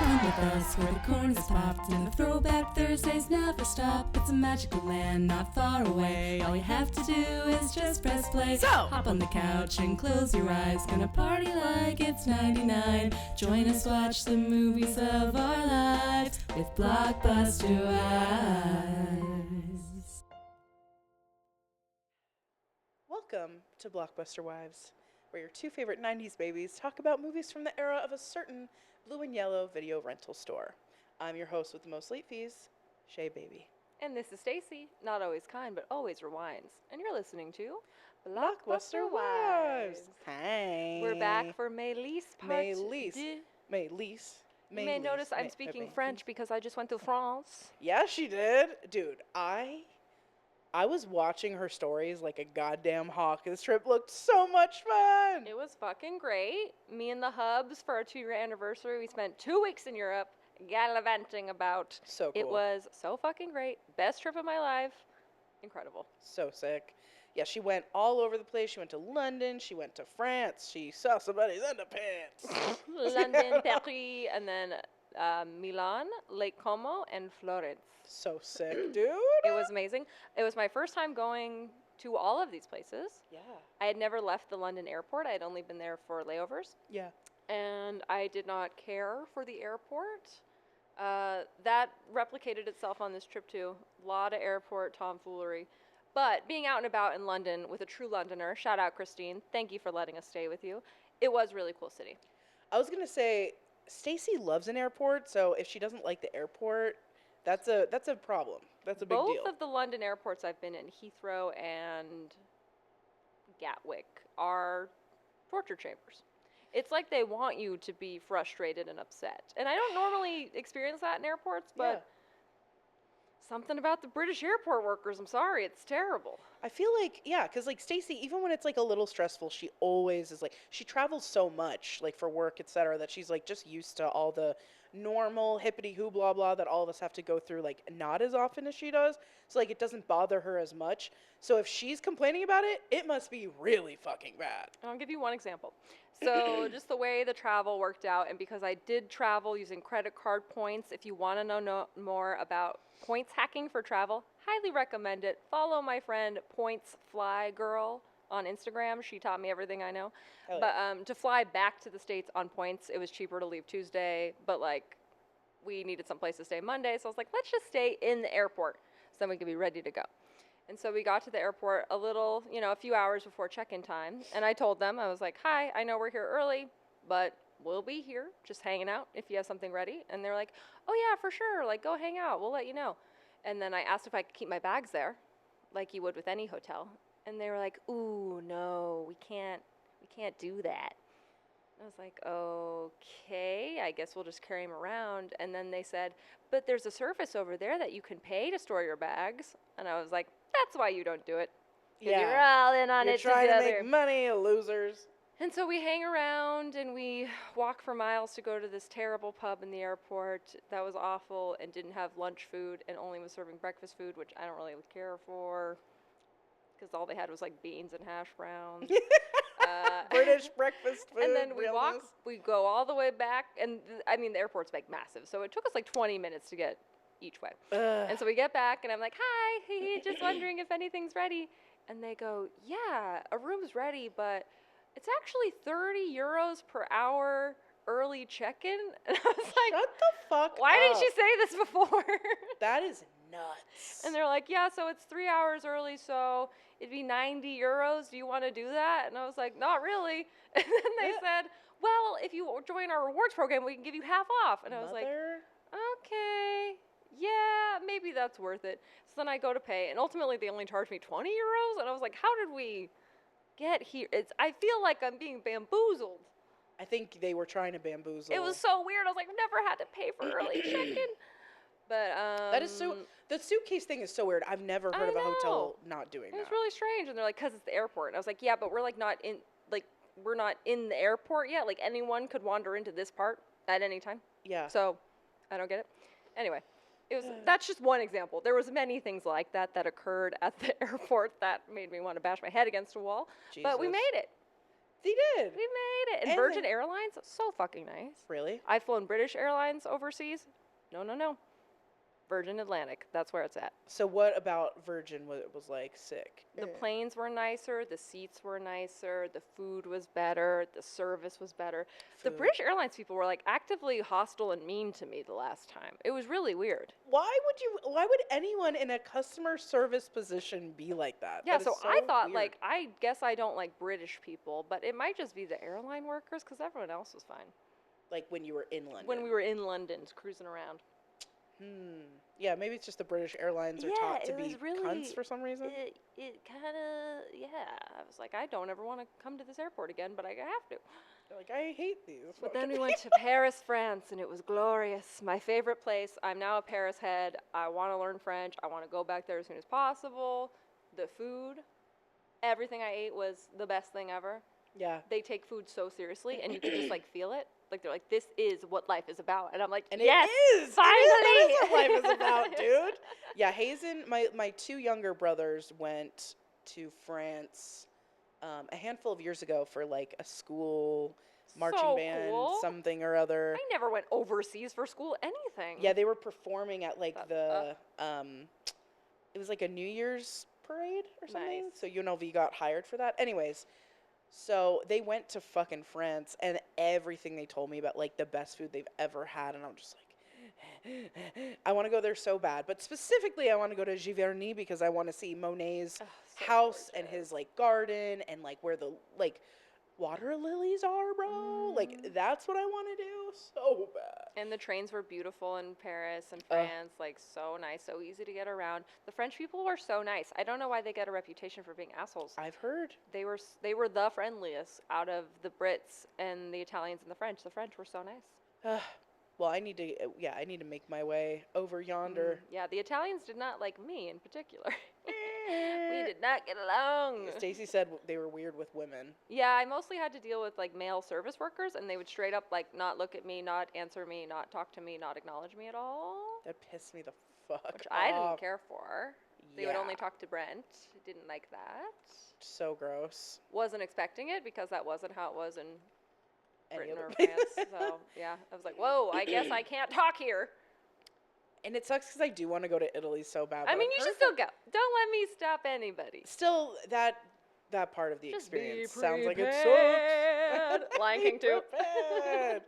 Come with us where the corn is popped and the throwback Thursdays never stop. It's a magical land not far away. All you have to do is just press play. So hop on the couch and close your eyes. Gonna party like it's 99. Join us, watch the movies of our lives with Blockbuster Wives. welcome to Blockbuster Wives, where your two favorite 90s babies talk about movies from the era of a certain blue and yellow video rental store. I'm your host with the most late fees, Shea Baby. And this is Stacy, not always kind, but always rewinds. And you're listening to Blockbuster Wives. Hi. We're back for Maylis part Maylis. deux. Maylis. You may notice I'm speaking French because I just went to France. Yeah, she did. Dude, I was watching her stories like a goddamn hawk. This trip looked so much fun. It was fucking great. Me and the Hubs, for our 2-year anniversary, we spent 2 weeks in Europe gallivanting about. So cool. It was so fucking great. Best trip of my life. Incredible. So sick. Yeah, she went all over the place. She went to London. She went to France. She saw somebody's underpants. London, Paris, and then Milan, Lake Como, and Florence. So sick, dude. It was amazing. It was my first time going to all of these places. Yeah. I had never left the London airport. I had only been there for layovers. Yeah. And I did not care for the airport. That replicated itself on this trip too. A lot of airport tomfoolery. But being out and about in London with a true Londoner, shout out Christine, thank you for letting us stay with you. It was a really cool city. I was going to say, Stacy loves an airport, so if she doesn't like the airport, that's a problem. That's a big deal. Both of the London airports I've been in, Heathrow and Gatwick, are torture chambers. It's like they want you to be frustrated and upset. And I don't normally experience that in airports, but something about the British airport workers, I'm sorry, it's terrible. I feel like, yeah, because, like, Stacy, even when it's, like, a little stressful, she always is, like, she travels so much, like, for work, etc., that she's, like, just used to all the normal hippity-hoo blah blah that all of us have to go through, like, not as often as she does. So, like, it doesn't bother her as much. So if she's complaining about it, it must be really fucking bad. I'll give you one example. So just the way the travel worked out, and because I did travel using credit card points, if you want to know more about points hacking for travel, highly recommend it. Follow my friend Points Fly Girl on Instagram. She taught me everything I know. But to fly back to the States on points, it was cheaper to leave Tuesday, but like we needed someplace to stay Monday, so I was like, let's just stay in the airport so then we could be ready to go. And so we got to the airport a little, a few hours before check-in time. And I told them, I was like, hi, I know we're here early, but we'll be here just hanging out if you have something ready. And they're like, oh yeah, for sure. Like, go hang out. We'll let you know. And then I asked if I could keep my bags there, like you would with any hotel. And they were like, ooh, no, we can't do that. I was like, okay, I guess we'll just carry them around. And then they said, but there's a service over there that you can pay to store your bags. And I was like, that's why you don't do it. Because you're all in on it together. You're trying to make money, losers. And so we hang around and we walk for miles to go to this terrible pub in the airport that was awful and didn't have lunch food and only was serving breakfast food, which I don't really care for because all they had was like beans and hash browns. British breakfast food. And then we go all the way back, and the airport's like massive, so it took us like 20 minutes to get each way. And so we get back, and I'm like, hi, hey, just wondering if anything's ready. And they go, yeah, a room's ready, but it's actually 30 euros per hour early check-in. And I was like, shut the fuck why up. didn't you say this before? That is nuts. And they're like, yeah, so it's 3 hours early, so it'd be 90 euros. Do you want to do that? And I was like, not really. And then they said, well, if you join our rewards program, we can give you half off. And I was like, okay, yeah, maybe that's worth it. So then I go to pay, and ultimately they only charged me 20 euros. And I was like, how did we get here? I feel like I'm being bamboozled. I think they were trying to bamboozle. It was so weird. I was like, I've never had to pay for early check-in. But that is so. The suitcase thing is so weird. I've never heard of a hotel not doing that. It was really strange, and they're like, "Cause it's the airport." And I was like, "Yeah, but we're like not in we're not in the airport yet. Like anyone could wander into this part at any time." Yeah. So, I don't get it. Anyway, that's just one example. There was many things like that occurred at the airport that made me want to bash my head against a wall. Jesus. But we made it. They did. We made it. And And Virgin they- Airlines, so fucking nice. Really? I've flown British Airlines overseas. No. Virgin Atlantic. That's where it's at. So what about Virgin was like sick? The planes were nicer. The seats were nicer. The food was better. The service was better. The Food. British Airlines people were like actively hostile and mean to me the last time. It was really weird. Why would anyone in a customer service position be like that? Yeah, That so is I thought, weird. like, I guess I don't like British people, but it might just be the airline workers because everyone else was fine. Like when you were in London. When we were in London cruising around. Yeah, maybe it's just the British Airlines are Yeah, taught to it be was really- cunts for some reason. It kind of, yeah. I was like, I don't ever want to come to this airport again, but I have to. They're like, I hate these. But then we went to Paris, France, and it was glorious. My favorite place. I'm now a Paris head. I want to learn French. I want to go back there as soon as possible. The food, everything I ate was the best thing ever. Yeah. They take food so seriously, and you can just like feel it. Like they're like, this is what life is about, and I'm like, And yes, it is. finally. That is what life is about, dude. Yeah, Hazen, my two younger brothers went to France a handful of years ago for like a school marching So band, cool. something or other. I never went overseas for school, anything. Yeah, they were performing at like That- it was like a New Year's parade or something. Nice. So UNLV got hired for that. Anyways, so they went to fucking France, and everything they told me about like the best food they've ever had, and I'm just like, I want to go there so bad. But specifically, I want to go to Giverny because I want to see Monet's Oh, so house and gorgeous. his like garden and like where the like water lilies are, bro. Like that's what I want to do so bad. And the trains were beautiful in Paris and France, like so nice, so easy to get around. The French people were so nice. I don't know why they get a reputation for being assholes. I've heard. They were the friendliest out of the Brits and the Italians and the French. The French were so nice. Well, I need to make my way over yonder. Yeah, the Italians did not like me in particular. We did not get along. Stacy said they were weird with women. Yeah, I mostly had to deal with like male service workers, and they would straight up like not look at me, not answer me, not talk to me, not acknowledge me at all, That pissed me the fuck which off. I didn't care for. They would Yeah. only talk to Brent. Didn't like that. So gross. Wasn't expecting it because that wasn't how it was in Any Britain other or place. France. So yeah, I was like, whoa, I guess I can't talk here. And it sucks because I do want to go to Italy so bad. I but mean, I've you heard should still go. Don't let me stop anybody. Still, that part of the Just experience be sounds like it prepared. sucks. Lion Be King too. prepared.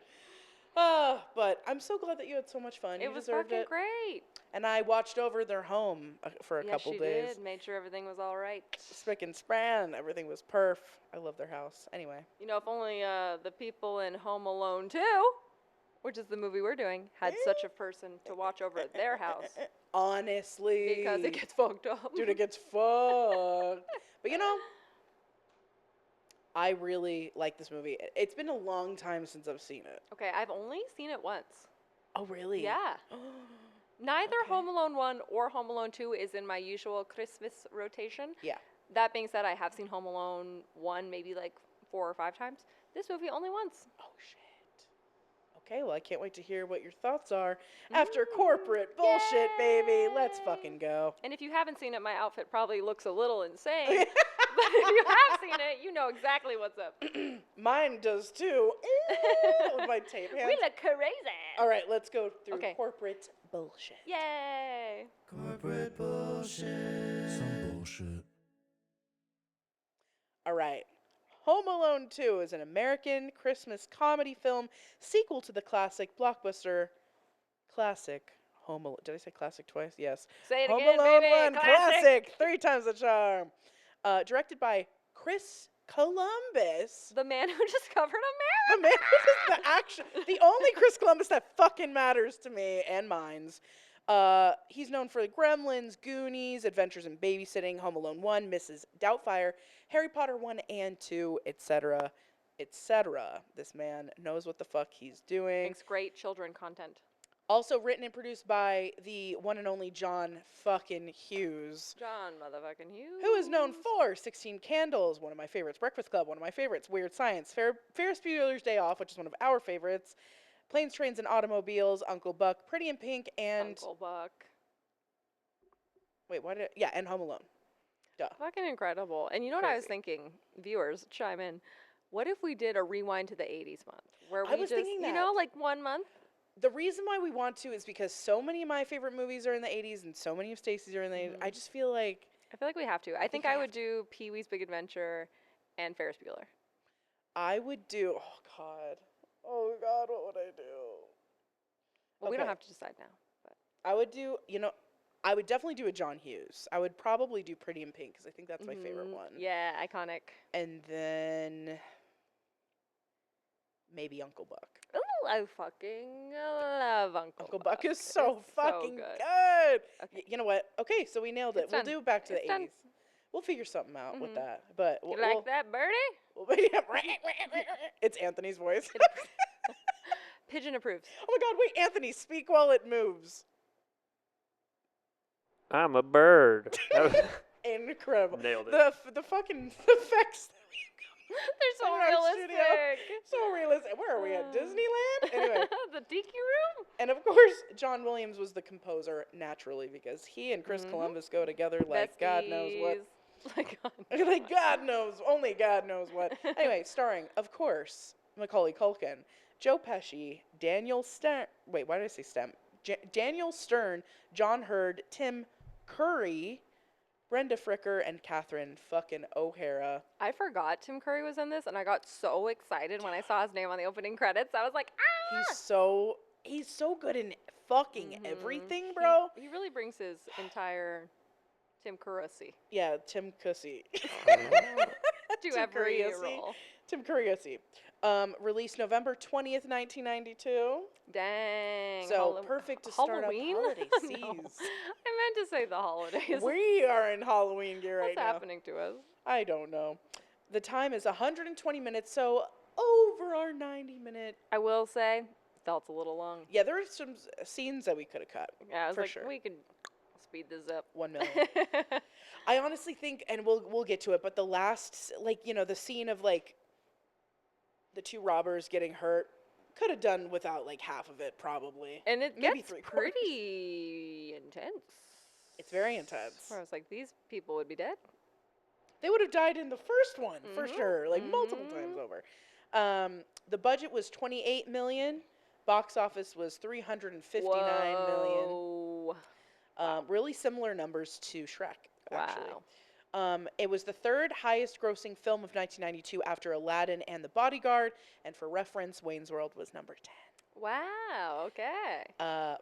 But I'm so glad that you had so much fun. It You was deserved fucking it. great. And I watched over their home for a Yes, couple you days. did. Made sure everything was all right. Spick and span. Everything was perf. I love their house. Anyway. You know, if only the people in Home Alone 2, which is the movie we're doing, had such a person to watch over their house. Honestly. Because it gets fucked up. Dude, it gets fucked. But you know, I really like this movie. It's been a long time since I've seen it. Okay, I've only seen it once. Oh, really? Yeah. Neither Okay. Home Alone 1 or Home Alone 2 is in my usual Christmas rotation. Yeah. That being said, I have seen Home Alone 1 maybe like 4 or 5 times. This movie only once. Oh, shit. Okay, well, I can't wait to hear what your thoughts are after corporate bullshit, baby. Let's Yay. fucking go. And if you haven't seen it, my outfit probably looks a little insane. But if you have seen it, you know exactly what's up. Mine does too. With my tape hands. We look crazy. All right, let's go through Okay. corporate bullshit. Yay. Corporate bullshit. Some bullshit. All right. Home Alone 2 is an American Christmas comedy film sequel to the classic blockbuster classic Home Alone. Did I say classic twice? Yes. Say it Home again, Alone baby. 1 classic. 3 times the charm. Directed by Chris Columbus. The man who discovered The America. man who is the only Chris Columbus that fucking matters to me and mines. He's known for the Gremlins, Goonies, Adventures in Babysitting, Home Alone 1, Mrs. Doubtfire, Harry Potter 1 and 2, etc., etc. This man knows what the fuck he's doing. Makes great children content. Also written and produced by the one and only John fucking Hughes, John motherfucking Hughes. who is known for 16 Candles, one of my favorites, Breakfast Club, one of my favorites, Weird Science, Ferris Bueller's Day Off, which is one of our favorites, Planes, Trains, and Automobiles, Uncle Buck, Pretty in Pink, and... Uncle Buck. Wait, what did yeah, and Home Alone. Duh. Fucking incredible. And you know what I was Crazy. thinking? Viewers, chime in. What if we did a rewind to the 80s month? Where I we was just, thinking you know, that. like 1 month? The reason why we want to is because so many of my favorite movies are in the 80s and so many of Stacy's are in the 80s. I just feel like I feel like we have to. I think we I have would do Pee-wee's Big Adventure and Ferris Bueller. I would do. Oh God, what would I do? Well, we don't Okay. have to decide now. But I would do. I would definitely do a John Hughes. I would probably do Pretty in Pink because I think that's my favorite one. Yeah, iconic. And then maybe Uncle Buck. Ooh, I fucking love Uncle Uncle Buck is It's so fucking good. good. Okay. You know what? Okay, so we nailed it. It's We'll done. do back to It's the done. 80s. We'll figure something out with that. But You like that, Birdie? It's Anthony's voice. Pigeon approves. Oh my God! Wait, Anthony, speak while it moves. I'm a bird. Incredible. Nailed it. The fucking effects. They're so in our realistic. studio. So realistic. Where are we at Disneyland? Anyway, The tiki room? and of course, John Williams was the composer naturally because he and Chris Columbus go together like God knows what. Like God. Like God knows, only God knows what. Anyway, starring, of course, Macaulay Culkin, Joe Pesci, Daniel Stern. Wait, why did I say Stem? Daniel Stern, John Hurd, Tim Curry, Brenda Fricker, and Catherine fucking O'Hara. I forgot Tim Curry was in this, and I got so excited when I saw his name on the opening credits. I was like, ah! He's so good in fucking everything, bro. He really brings his entire Tim Currussy Yeah, Tim Cussy. to Tim every Currussy. role. Tim Currussy. Released November 20th, 1992. Dang. So perfect to start up Halloween? holiday No, season. I meant to say the holidays. We are in Halloween gear right What's now. happening to us? I don't know. The time is 120 minutes, so over our 90-minute. I will say, felt a little long. Yeah, there are some scenes that we could have cut. Yeah, I was for like, sure. we could speed this up. 1 million. I honestly think, and we'll get to it, but the last, the scene of the two robbers getting hurt, could have done without half of it probably. And it Maybe gets 3/4. pretty intense. It's very intense. Where I was like, these people would be dead. They would have died in the first one for sure, multiple times over. The budget was 28 million. Box office was 359 million. Whoa. Really similar numbers to Shrek, actually. Wow. It was the third highest grossing film of 1992 after Aladdin and The Bodyguard. And for reference, Wayne's World was number 10. Wow, okay.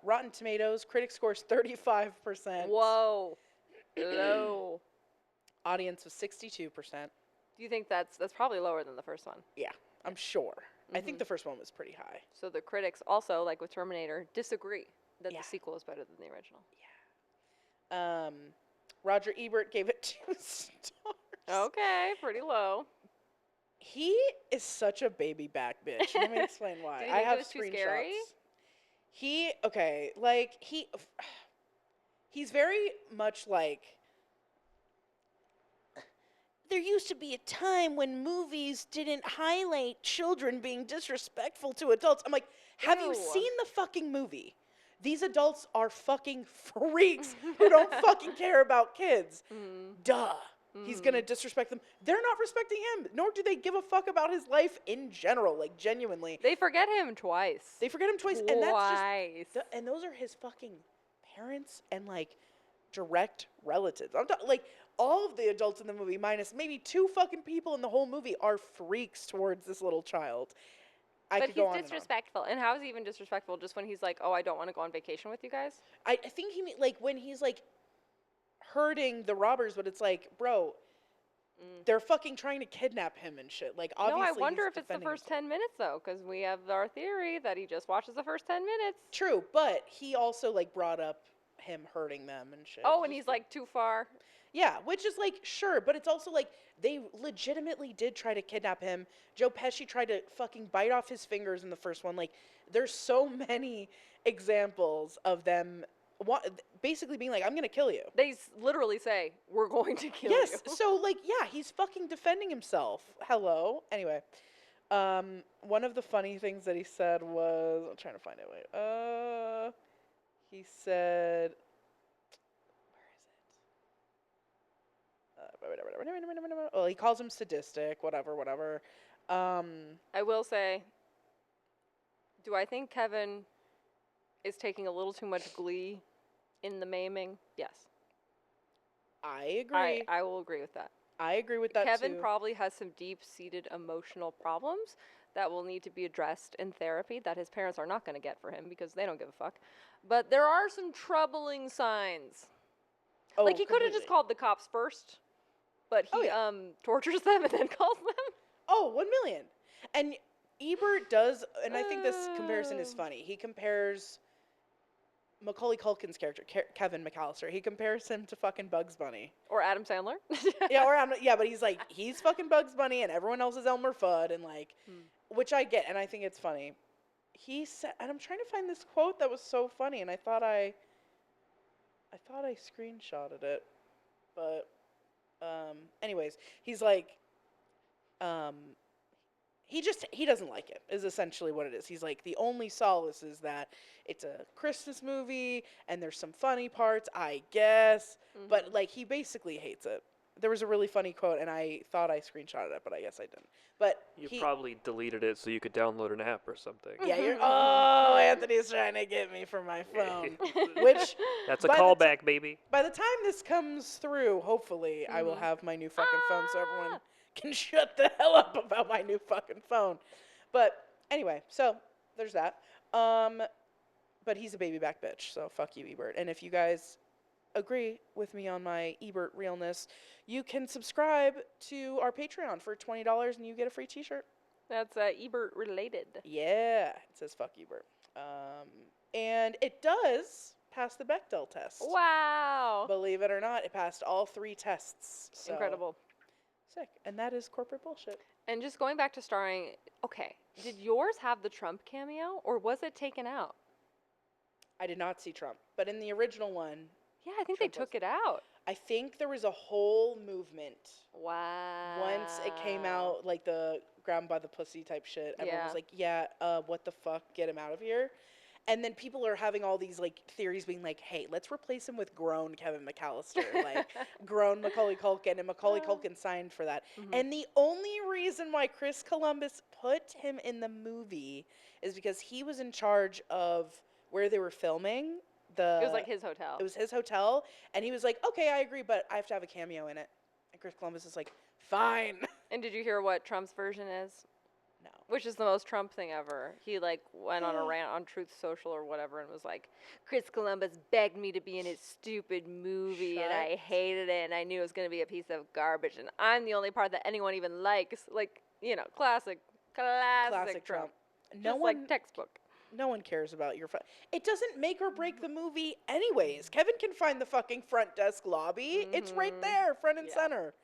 Rotten Tomatoes, critic scores 35%. Whoa. Low. Audience was 62%. Do you think that's probably lower than the first one? Yeah, I'm sure. I think the first one was pretty high. So the critics also, like with Terminator, disagree that Yeah. the sequel is better than the original. Roger Ebert gave it 2 stars. Okay, pretty low. He is such a baby back bitch. Let me explain why. Do you I think have it was too screenshots. scary? He's very much like, there used to be a time when movies didn't highlight children being disrespectful to adults. I'm like, have you Ew. seen the fucking movie? These adults are fucking freaks who don't fucking care about kids. Duh. He's gonna disrespect them. They're not respecting him, nor do they give a fuck about his life in general, genuinely. They forget him twice. They forget him twice, and that's just, Twice. and those are his fucking parents and direct relatives. I'm talking all of the adults in the movie, minus maybe 2 fucking people in the whole movie, are freaks towards this little child. But could go on he's and on. disrespectful. And how is he even disrespectful? Just when he's like, oh, I don't want to go on vacation with you guys? I think he when he's hurting the robbers, but it's bro, they're fucking trying to kidnap him and shit. Obviously. No, I wonder he's if it's the defending first himself. 10 minutes, though, because we have our theory that he just watches the first 10 minutes. True, but he also brought up him hurting them and shit. Oh, and he's too far. Yeah, which is sure, but it's also they legitimately did try to kidnap him. Joe Pesci tried to fucking bite off his fingers in the first one. There's so many examples of them basically being I'm gonna kill you. They literally say, we're going to kill you. Yes, so yeah, he's fucking defending himself. Hello. Anyway, one of the funny things that he said was, I'm trying to find it. Wait. He said, where is it? Well, he calls him sadistic, whatever. I will say, do I think Kevin is taking a little too much glee in the maiming? Yes. I agree. I will agree with that. I agree with that Kevin too. probably has some deep-seated emotional problems that will need to be addressed in therapy that his parents are not going to get for him because they don't give a fuck. But there are some troubling signs. Oh, Like, he could have just completely. called the cops first, but he Oh, yeah. tortures them and then calls them. Oh, 1,000,000. And Ebert does, and I think this comparison is funny. He compares Macaulay Culkin's character, Kevin McAllister. He compares him to fucking Bugs Bunny. Or Adam Sandler. Yeah, but he's like, he's fucking Bugs Bunny, and everyone else is Elmer Fudd, and like, which I get, and I think it's funny. He said, and I'm trying to find this quote that was so funny, and I thought I screenshotted it, but, anyways, he's like, he doesn't like it, is essentially what it is. He's like, the only solace is that it's a Christmas movie and there's some funny parts, I guess, but like, he basically hates it. There was a really funny quote, and I thought I screenshotted it, but I guess I didn't. But You probably deleted it so you could download an app or something. yeah, oh, Anthony's trying to get me for my phone, which That's a callback, baby. by the time this comes through, hopefully, I will have my new fucking phone, so everyone can shut the hell up about my new fucking phone. But anyway, so there's that. But he's a baby back bitch, so fuck you, Ebert. And if you guys agree with me on my Ebert realness, you can subscribe to our Patreon for $20 and you get a free t-shirt. That's Ebert related. Yeah, it says fuck Ebert. And it does pass the Bechdel test. Wow. Believe it or not, it passed all 3 tests. So Incredible. sick. And that is corporate bullshit. And just going back to starring, okay, did yours have the Trump cameo or was it taken out? I did not see Trump, but in the original one, Yeah, I think Trump they took it out. I think there was a whole movement. Wow. Once it came out, like the grab 'em by the pussy type shit, everyone was Yeah. like, yeah, what the fuck, get him out of here. And then people are having all these like theories being like, hey, let's replace him with grown Kevin McAllister, like grown Macaulay Culkin, and Macaulay Culkin signed for that. And the only reason why Chris Columbus put him in the movie is because he was in charge of where they were filming. It was like his hotel. It was his hotel, and he was like, okay, I agree, but I have to have a cameo in it. And Chris Columbus is like, fine. And did you hear what Trump's version is? No. Which is the most Trump thing ever. He like went on a rant on Truth Social or whatever and was like, Chris Columbus begged me to be in his stupid movie and I hated it and I knew it was going to be a piece of garbage and I'm the only part that anyone even likes. Like, you know, classic Trump. No Just one, like textbook. no one cares about your. It doesn't make or break the movie, anyways. Kevin can find the fucking front desk lobby. It's right there, front and center.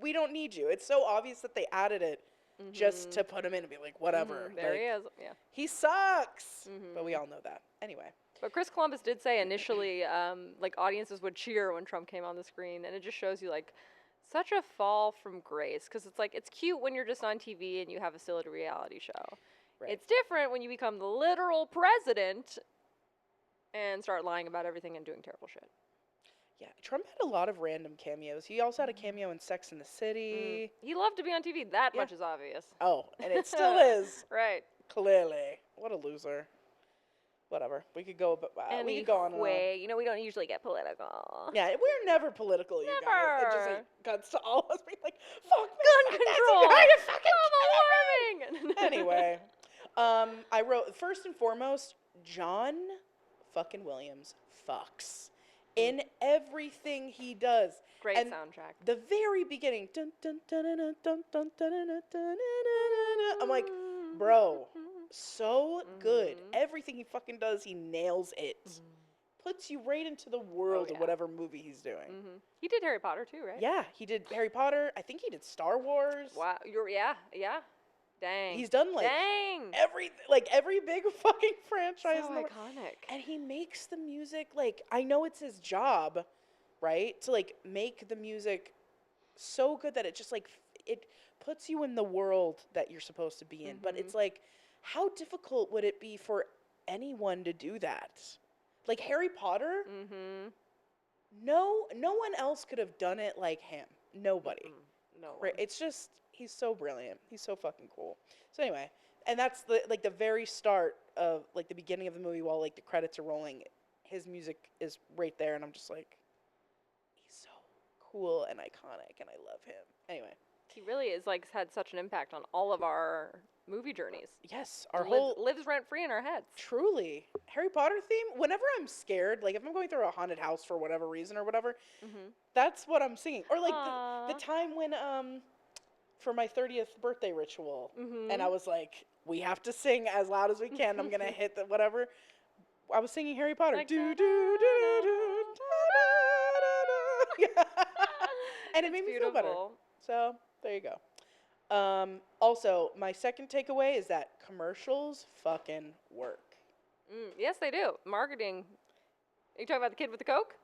We don't need you. It's so obvious that they added it just to put him in and be like, whatever. There like, he is. Yeah. He sucks. But we all know that. Anyway. But Chris Columbus did say initially, like audiences would cheer when Trump came on the screen, and it just shows you like such a fall from grace because it's like it's cute when you're just on TV and you have a silly reality show. Right. It's different when you become the literal president and start lying about everything and doing terrible shit. Yeah, Trump had a lot of random cameos. He also had a cameo in Sex and the City. He loved to be on TV. That much is obvious. Oh, and it still is. Right. Clearly. What a loser. Whatever. We could go, we could go on and on. You know, we don't usually get political. Yeah, we're never political, you guys. It just Never. like guts to all of us being like, fuck Gun control. Global warming. Anyway, I wrote, first and foremost, John fucking Williams fucks in everything he does. Great And soundtrack. the very beginning, dun, dun, dun, dun, dun, dun, dun, dun, dun, dun, dun, dun. I'm like, bro, so good. Everything he fucking does, he nails it. Puts you right into the world of whatever movie he's doing. He did Harry Potter too, right? Yeah, he did Harry Potter. I think he did Star Wars. Wow. Yeah. Dang. He's done like every big fucking franchise. So in the world. iconic. And he makes the music like, I know it's his job, right? To like make the music so good that it just like it puts you in the world that you're supposed to be in. But it's like, how difficult would it be for anyone to do that? Like Harry Potter, no one else could have done it like him. Nobody. No. Right? It's just he's so brilliant. He's so fucking cool. So anyway, and that's the very start of like the beginning of the movie while like the credits are rolling. His music is right there, and I'm just like, he's so cool and iconic, and I love him. Anyway, He really is like had such an impact on all of our movie journeys. yes, our whole lives rent free in our heads. truly Harry Potter theme. Whenever I'm scared, like if I'm going through a haunted house for whatever reason or whatever, that's what I'm singing. Or like the time when for my 30th birthday ritual, and I was like, we have to sing as loud as we can. I'm gonna hit the whatever. I was singing Harry Potter. Like, Do do do do. Yeah. And it made me feel better. Beautiful. So there you go. Also, my second takeaway is that commercials fucking work. Yes, they do. Marketing. Are you talking about the kid with the Coke?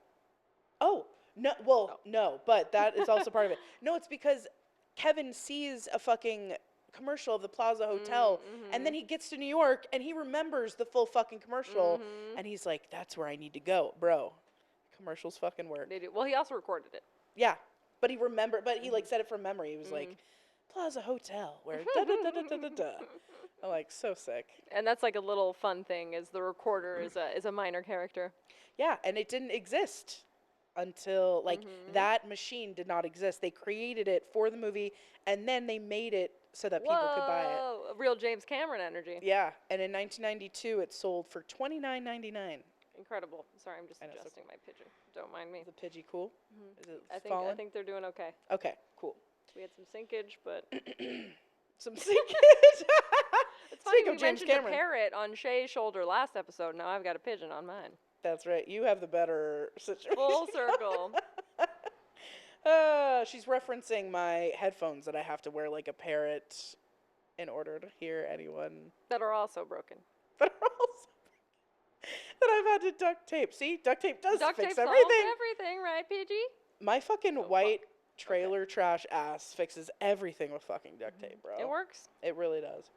Oh, no, well, no, but that is also part of it. No, it's because Kevin sees a fucking commercial of the Plaza Hotel, and then he gets to New York, and he remembers the full fucking commercial, and he's like, that's where I need to go. Bro, commercials fucking work. They do. Well, he also recorded it. Yeah, but he remembered, but he like said it from memory. He was like, Plaza Hotel, where da da da da da da da. I'm like, so sick. And that's like a little fun thing is the recorder is a minor character. Yeah, and it didn't exist until like that machine did not exist. They created it for the movie, and then they made it so that people could buy it. Whoa, real James Cameron energy. Yeah, and in 1992, it sold for $29.99. Incredible. Sorry, I'm just I know, so adjusting my pigeon. Don't mind me. Is the Pidgey cool? Is it I falling? think they're doing okay. Okay, cool. We had some sinkage, but Some sinkage. it's funny Speak we of James mentioned Cameron. a parrot on Shea's shoulder last episode. Now I've got a pigeon on mine. That's right. You have the better situation. Full circle. She's referencing my headphones that I have to wear like a parrot in order to hear anyone That are also broken. that are also that I've had to duct tape. See, duct tape does Duct fix tape solves everything. everything, right, PG? My fucking Oh, white trailer trash ass fixes everything with fucking duct tape, bro. It works. It really does.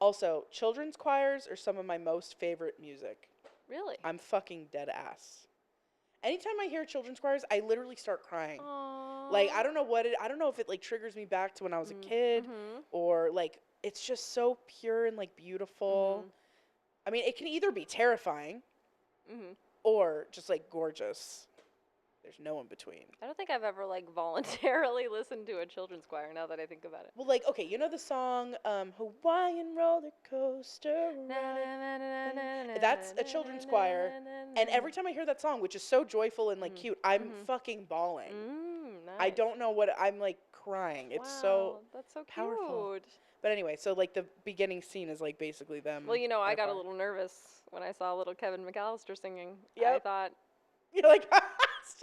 Also, children's choirs are some of my most favorite music. Really? I'm fucking dead ass. Anytime I hear children's choirs, I literally start crying. Aww. Like I don't know I don't know if it like triggers me back to when I was a kid or like it's just so pure and like beautiful. I mean, it can either be terrifying or just like gorgeous. There's no in between. I don't think I've ever like voluntarily listened to a children's choir now that I think about it. Well, like, okay, you know the song Hawaiian Roller Coaster Ride? That's a children's choir. And every time I hear that song, which is so joyful and like cute, I'm fucking bawling. Nice. I don't know what I'm like crying. It's so that's so powerful. cute. But anyway, so like the beginning scene is like basically them. Well, you know, I in got a choir. little nervous when I saw little Kevin McAllister singing. I Yep. thought, You're like,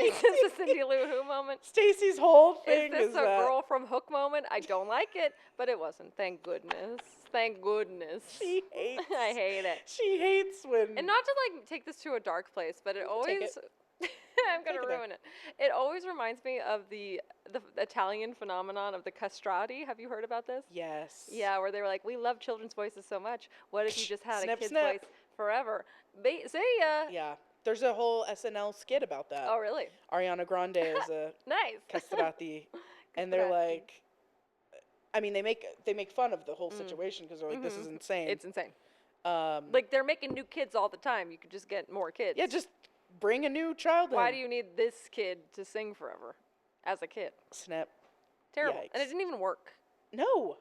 is this a Cindy Lou Who moment? Stacy's whole thing Is is this a that girl from Hook moment? I don't like it, but it wasn't. Thank goodness. Thank goodness. she hates. I hate it. She hates when. And not to like take this to a dark place, but it always I'm gonna Take it there. ruin it. It always reminds me of the Italian phenomenon of the castrati. Have you heard about this? Yes. Yeah, where they were like, we love children's voices so much. What if you just had Snip, a kid's snip. voice forever? See ya. Yeah. There's a whole SNL skit about that. Oh, really? Ariana Grande is a Nice. castrati, and they're Castrati. like, I mean, they make fun of the whole situation because they're like, this is insane. It's insane. Like, They're making new kids all the time. You could just get more kids. yeah, just bring a new child in. Why do you need this kid to sing forever as a kid? Snap. Terrible. And Yikes. it didn't even work. No.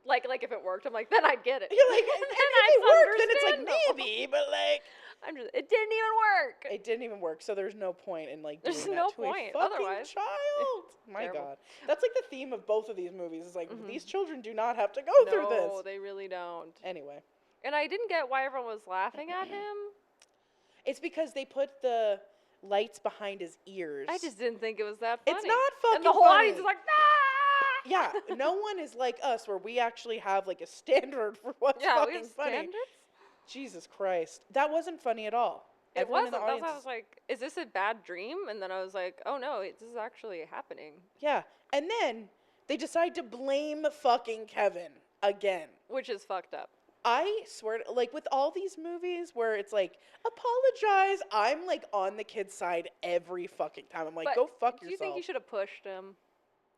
Like if it worked, I'm like, then I'd get it. You're like, and if it worked, then it's like understandable. maybe, but like. It didn't even work. It didn't even work, so there's no point in like doing There's that no to point, a fucking otherwise. child. My Terrible. God, that's like the theme of both of these movies. Is like these children do not have to go through No, this. they really don't. Anyway, And I didn't get why everyone was laughing at him. it's because they put the lights behind his ears. I just didn't think it was that funny. It's not fucking And the whole funny. audience is like, ah! Yeah, no one is like us where we actually have like a standard for what's Yeah, we fucking have funny. standards? Jesus Christ, that wasn't funny at all. It Everyone in wasn't. the That's audience why I was like, is this a bad dream? And then I was like, oh no, this is actually happening. yeah, and then they decide to blame fucking Kevin again. Which is fucked up. I swear, like with all these movies where it's like, apologize, I'm like on the kid's side every fucking time. I'm like, But go fuck do you yourself. think you should have pushed him?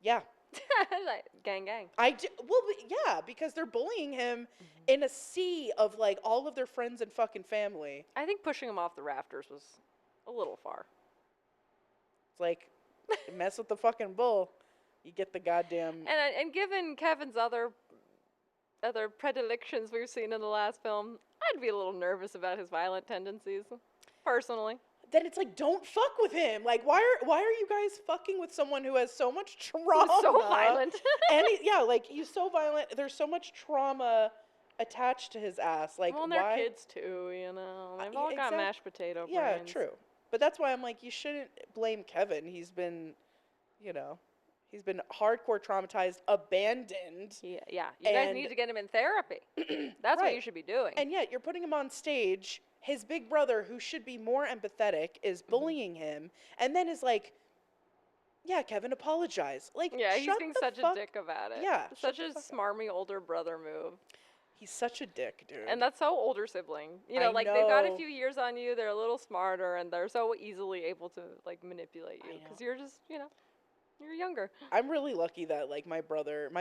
Yeah. Like, gang, gang. Well, yeah, because they're bullying him in a sea of like all of their friends and fucking family. I think pushing him off the rafters was a little far. It's like, mess with the fucking bull, you get the goddamn. And given Kevin's other predilections we've seen in the last film, I'd be a little nervous about his violent tendencies, personally. Then it's like, don't fuck with him. Like, why are you guys fucking with someone who has so much trauma? He's so violent. And he's so violent. There's so much trauma attached to his ass. Like, well, and why? they're kids too, you know. They've all got mashed potato brains. Yeah, true. But that's why I'm like, you shouldn't blame Kevin. He's been, he's been hardcore traumatized, abandoned. Yeah. You guys need to get him in therapy. That's what you should be doing. And yet you're putting him on stage. His big brother, who should be more empathetic, is bullying him, and then is like, yeah, Kevin, apologize. Like, yeah, he's being such a dick about it. Yeah. Such a smarmy older brother move. He's such a dick, dude. And that's so older sibling. You know, they've got a few years on you, they're a little smarter, and they're so easily able to, like, manipulate you. Because you're just, you're younger. I'm really lucky that, like, my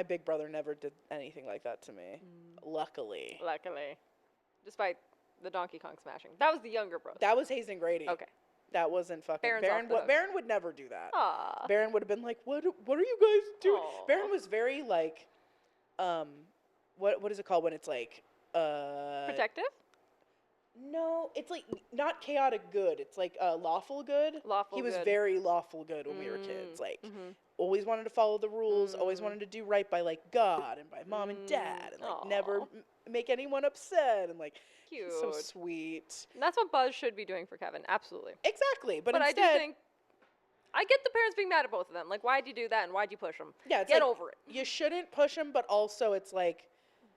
big brother never did anything like that to me. Luckily. Despite the Donkey Kong smashing. That was the younger brother. That was Hayes and Grady. Okay. That wasn't fucking Baron. Baron would never do that. Aww. Baron would have been like, what are you guys doing? Aww. Baron was very like, what is it called when it's like, protective? No, it's like not chaotic good. It's like lawful good. Lawful He was good. very lawful good when we were kids. Like, always wanted to follow the rules. Always wanted to do right by like God and by mom and dad, and like never make anyone upset. And like, cute. So sweet. And that's what Buzz should be doing for Kevin. Absolutely. Exactly. But I instead, do think I get the parents being mad at both of them. Like, why'd you do that and why'd you push them? Yeah, it's get like, over it. You shouldn't push him, but also it's like,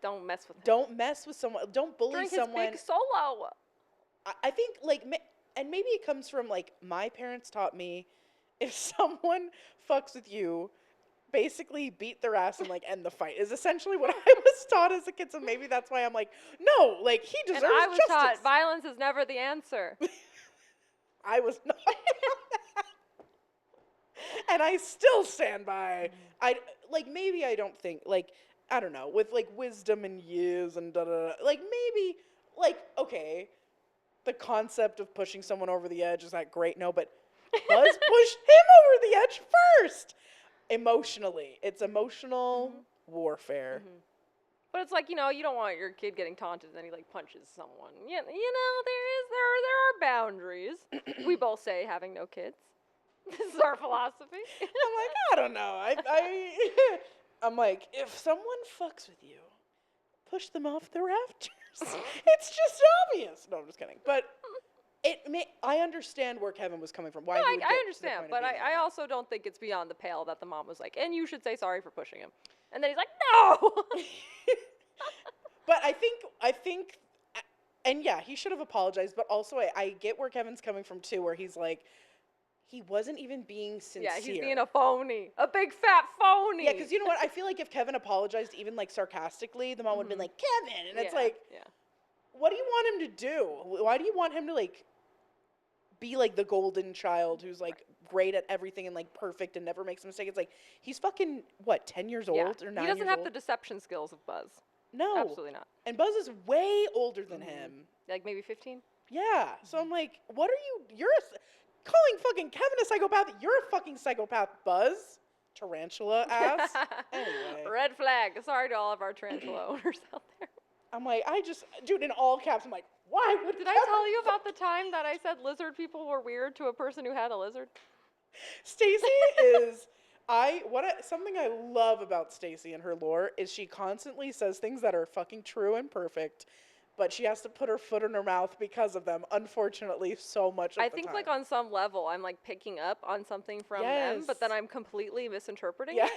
don't mess with him. Don't mess with someone. Don't bully During someone. His big solo. I think like, and maybe it comes from like my parents taught me, if someone fucks with you, basically beat their ass and like end the fight is essentially what I was taught as a kid. So maybe that's why I'm like, no, like he deserves justice. And I was justice. taught violence is never the answer. I was not. And I still stand by. Maybe I don't think, like, I don't know, with like wisdom and years and like maybe, like, okay, the concept of pushing someone over the edge is that great? No, but Buzz pushed him over the edge first. Emotionally, it's emotional warfare. But it's like, you don't want your kid getting taunted and then he like punches someone. There are boundaries. We both say having no kids. This is our philosophy. I'm like, I don't know. I'm like, if someone fucks with you, push them off the rafters. It's just obvious. No, I'm just kidding. But I understand where Kevin was coming from. Why? No, he would I get understand, to the point but of being I like also don't think it's beyond the pale that the mom was like, and you should say sorry for pushing him. And then he's like, no. But I think, and yeah, he should have apologized. But also, I get where Kevin's coming from too, where he's like, he wasn't even being sincere. Yeah, he's being a phony, a big fat phony. Yeah, because you know what? I feel like if Kevin apologized, even like sarcastically, the mom would have been like, Kevin, and it's like, what do you want him to do? Why do you want him to like be like the golden child who's like great at everything and like perfect and never makes a mistake? It's like, he's fucking, what, 10 years old or 9 years old? He doesn't have the deception skills of Buzz. No. Absolutely not. And Buzz is way older than him. Like maybe 15? Yeah. So I'm like, what are you, calling fucking Kevin a psychopath? You're a fucking psychopath, Buzz. Tarantula ass. Anyway. Red flag. Sorry to all of our tarantula owners out there. I'm like, dude, in all caps, I'm like, why would Did I tell you about the time that I said lizard people were weird to a person who had a lizard? Stacy is, something I love about Stacy and her lore is she constantly says things that are fucking true and perfect, but she has to put her foot in her mouth because of them, unfortunately, so much of the I think, time. like, on some level, I'm, like, picking up on something from them, but then I'm completely misinterpreting it.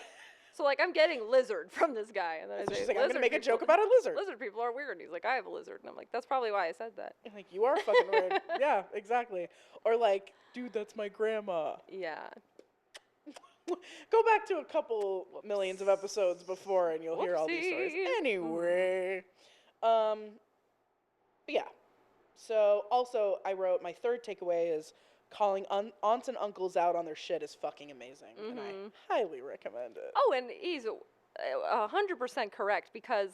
So, like, I'm getting lizard from this guy. And then I say, she's like, I'm going to make a joke about a lizard. Lizard people are weird. And he's like, I have a lizard. And I'm like, that's probably why I said that. You're like, you are fucking weird. Yeah, exactly. Or like, dude, that's my grandma. Yeah. Go back to a couple millions of episodes before and you'll hear all these stories. Anyway. But yeah. So also I wrote, my third takeaway is calling aunts and uncles out on their shit is fucking amazing, and I highly recommend it. Oh, and he's 100% correct, because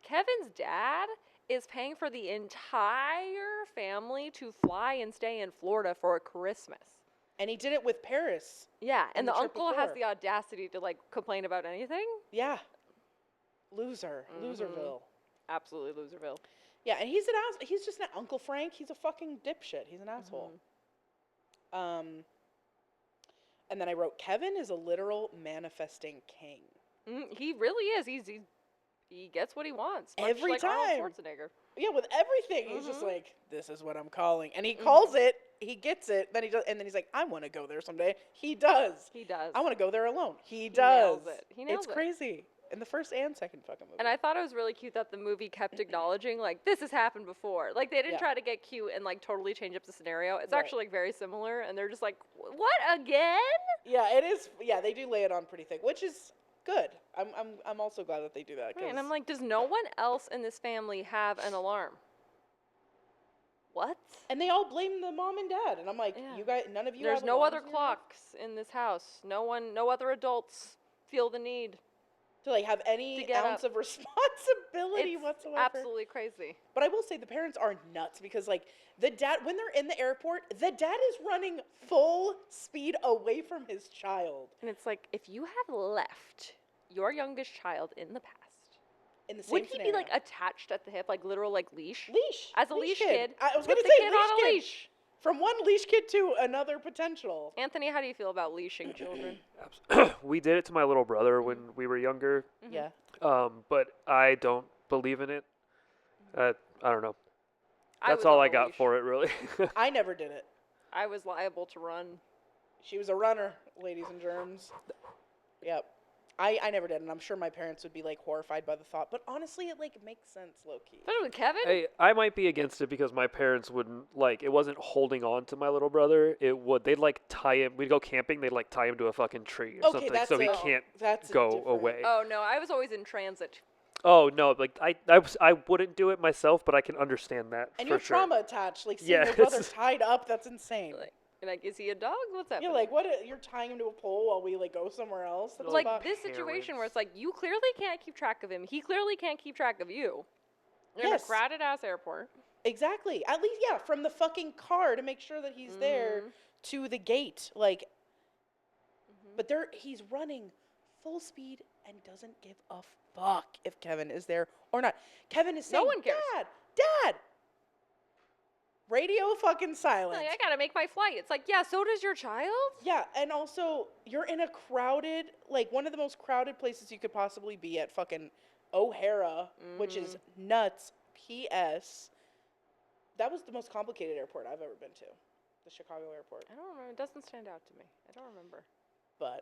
Kevin's dad is paying for the entire family to fly and stay in Florida for a Christmas. And he did it with Paris. Yeah, and the the trip uncle has before. the audacity to like complain about anything. Yeah. Loserville. Absolutely Loserville. Yeah, and he's an ass. He's just not Uncle Frank. He's a fucking dipshit. He's an asshole. And then I wrote, Kevin is a literal manifesting king. He really is. He gets what he wants. Much Every like time. Arnold Schwarzenegger. Yeah, with everything, he's just like, this is what I'm calling, and he calls it. He gets it. Then he does, and then he's like, I want to go there someday. He does. He does. I want to go there alone. He does. Nails it. He nails It's it. crazy. In the first and second fucking movie. And I thought it was really cute that the movie kept acknowledging, like, this has happened before. Like, they didn't try to get cute and, like, totally change up the scenario. It's actually, like, very similar, and they're just like, what, again? Yeah, it is. Yeah, they do lay it on pretty thick, which is good. I'm also glad that they do that. Right, and I'm like, does no one else in this family have an alarm? What? And they all blame the mom and dad, and I'm like, Yeah. you guys, none of you. There's have no alarms other in your house? clocks in this house. No other adults feel the need. To like have any get ounce up. of responsibility It's whatsoever. absolutely crazy. But I will say the parents are nuts because like the dad, when they're in the airport, the dad is running full speed away from his child. And it's like, if you have left your youngest child in the past, In the same would he scenario. be like attached at the hip, like literal like leash? Leash? As a leash kid. I was put gonna the say kid leash on a kid. leash. From one leash kid to another potential. Anthony, how do you feel about leashing children? We did it to my little brother when we were younger, Yeah. but I don't believe in it. I don't know. I That's was all on I a got leash. for it, really. I never did it. I was liable to run. She was a runner, ladies and germs. Yep. I never did, and I'm sure my parents would be like horrified by the thought. But honestly, it like makes sense, low key. Especially with Kevin. Hey, I might be against it because my parents wouldn't like. It wasn't holding on to my little brother. They'd like tie him. We'd go camping. They'd like tie him to a fucking tree or something, so he can't that's go different. away. Oh no, I was always in transit. Oh no, like I wouldn't do it myself, but I can understand that. And for you're sure. trauma attached, like seeing Yes. your brother tied up. That's insane. Like, is he a dog? What's happening? You're like, what? You're tying him to a pole while we like go somewhere else. That's like fuck. this situation where parents. it's like you clearly can't keep track of him. He clearly can't keep track of you. You're in a Yes. crowded ass airport. Exactly. At least, yeah, from the fucking car to make sure that he's there to the gate, like. But he's running full speed and doesn't give a fuck if Kevin is there or not. Kevin is saying, No one cares. Dad. Radio fucking silence. Like, I gotta make my flight. It's like, yeah, so does your child. Yeah, and also you're in a crowded, like one of the most crowded places you could possibly be at, fucking O'Hara, which is nuts. P.S. That was the most complicated airport I've ever been to, the Chicago airport. I don't remember. It doesn't stand out to me. I don't remember. But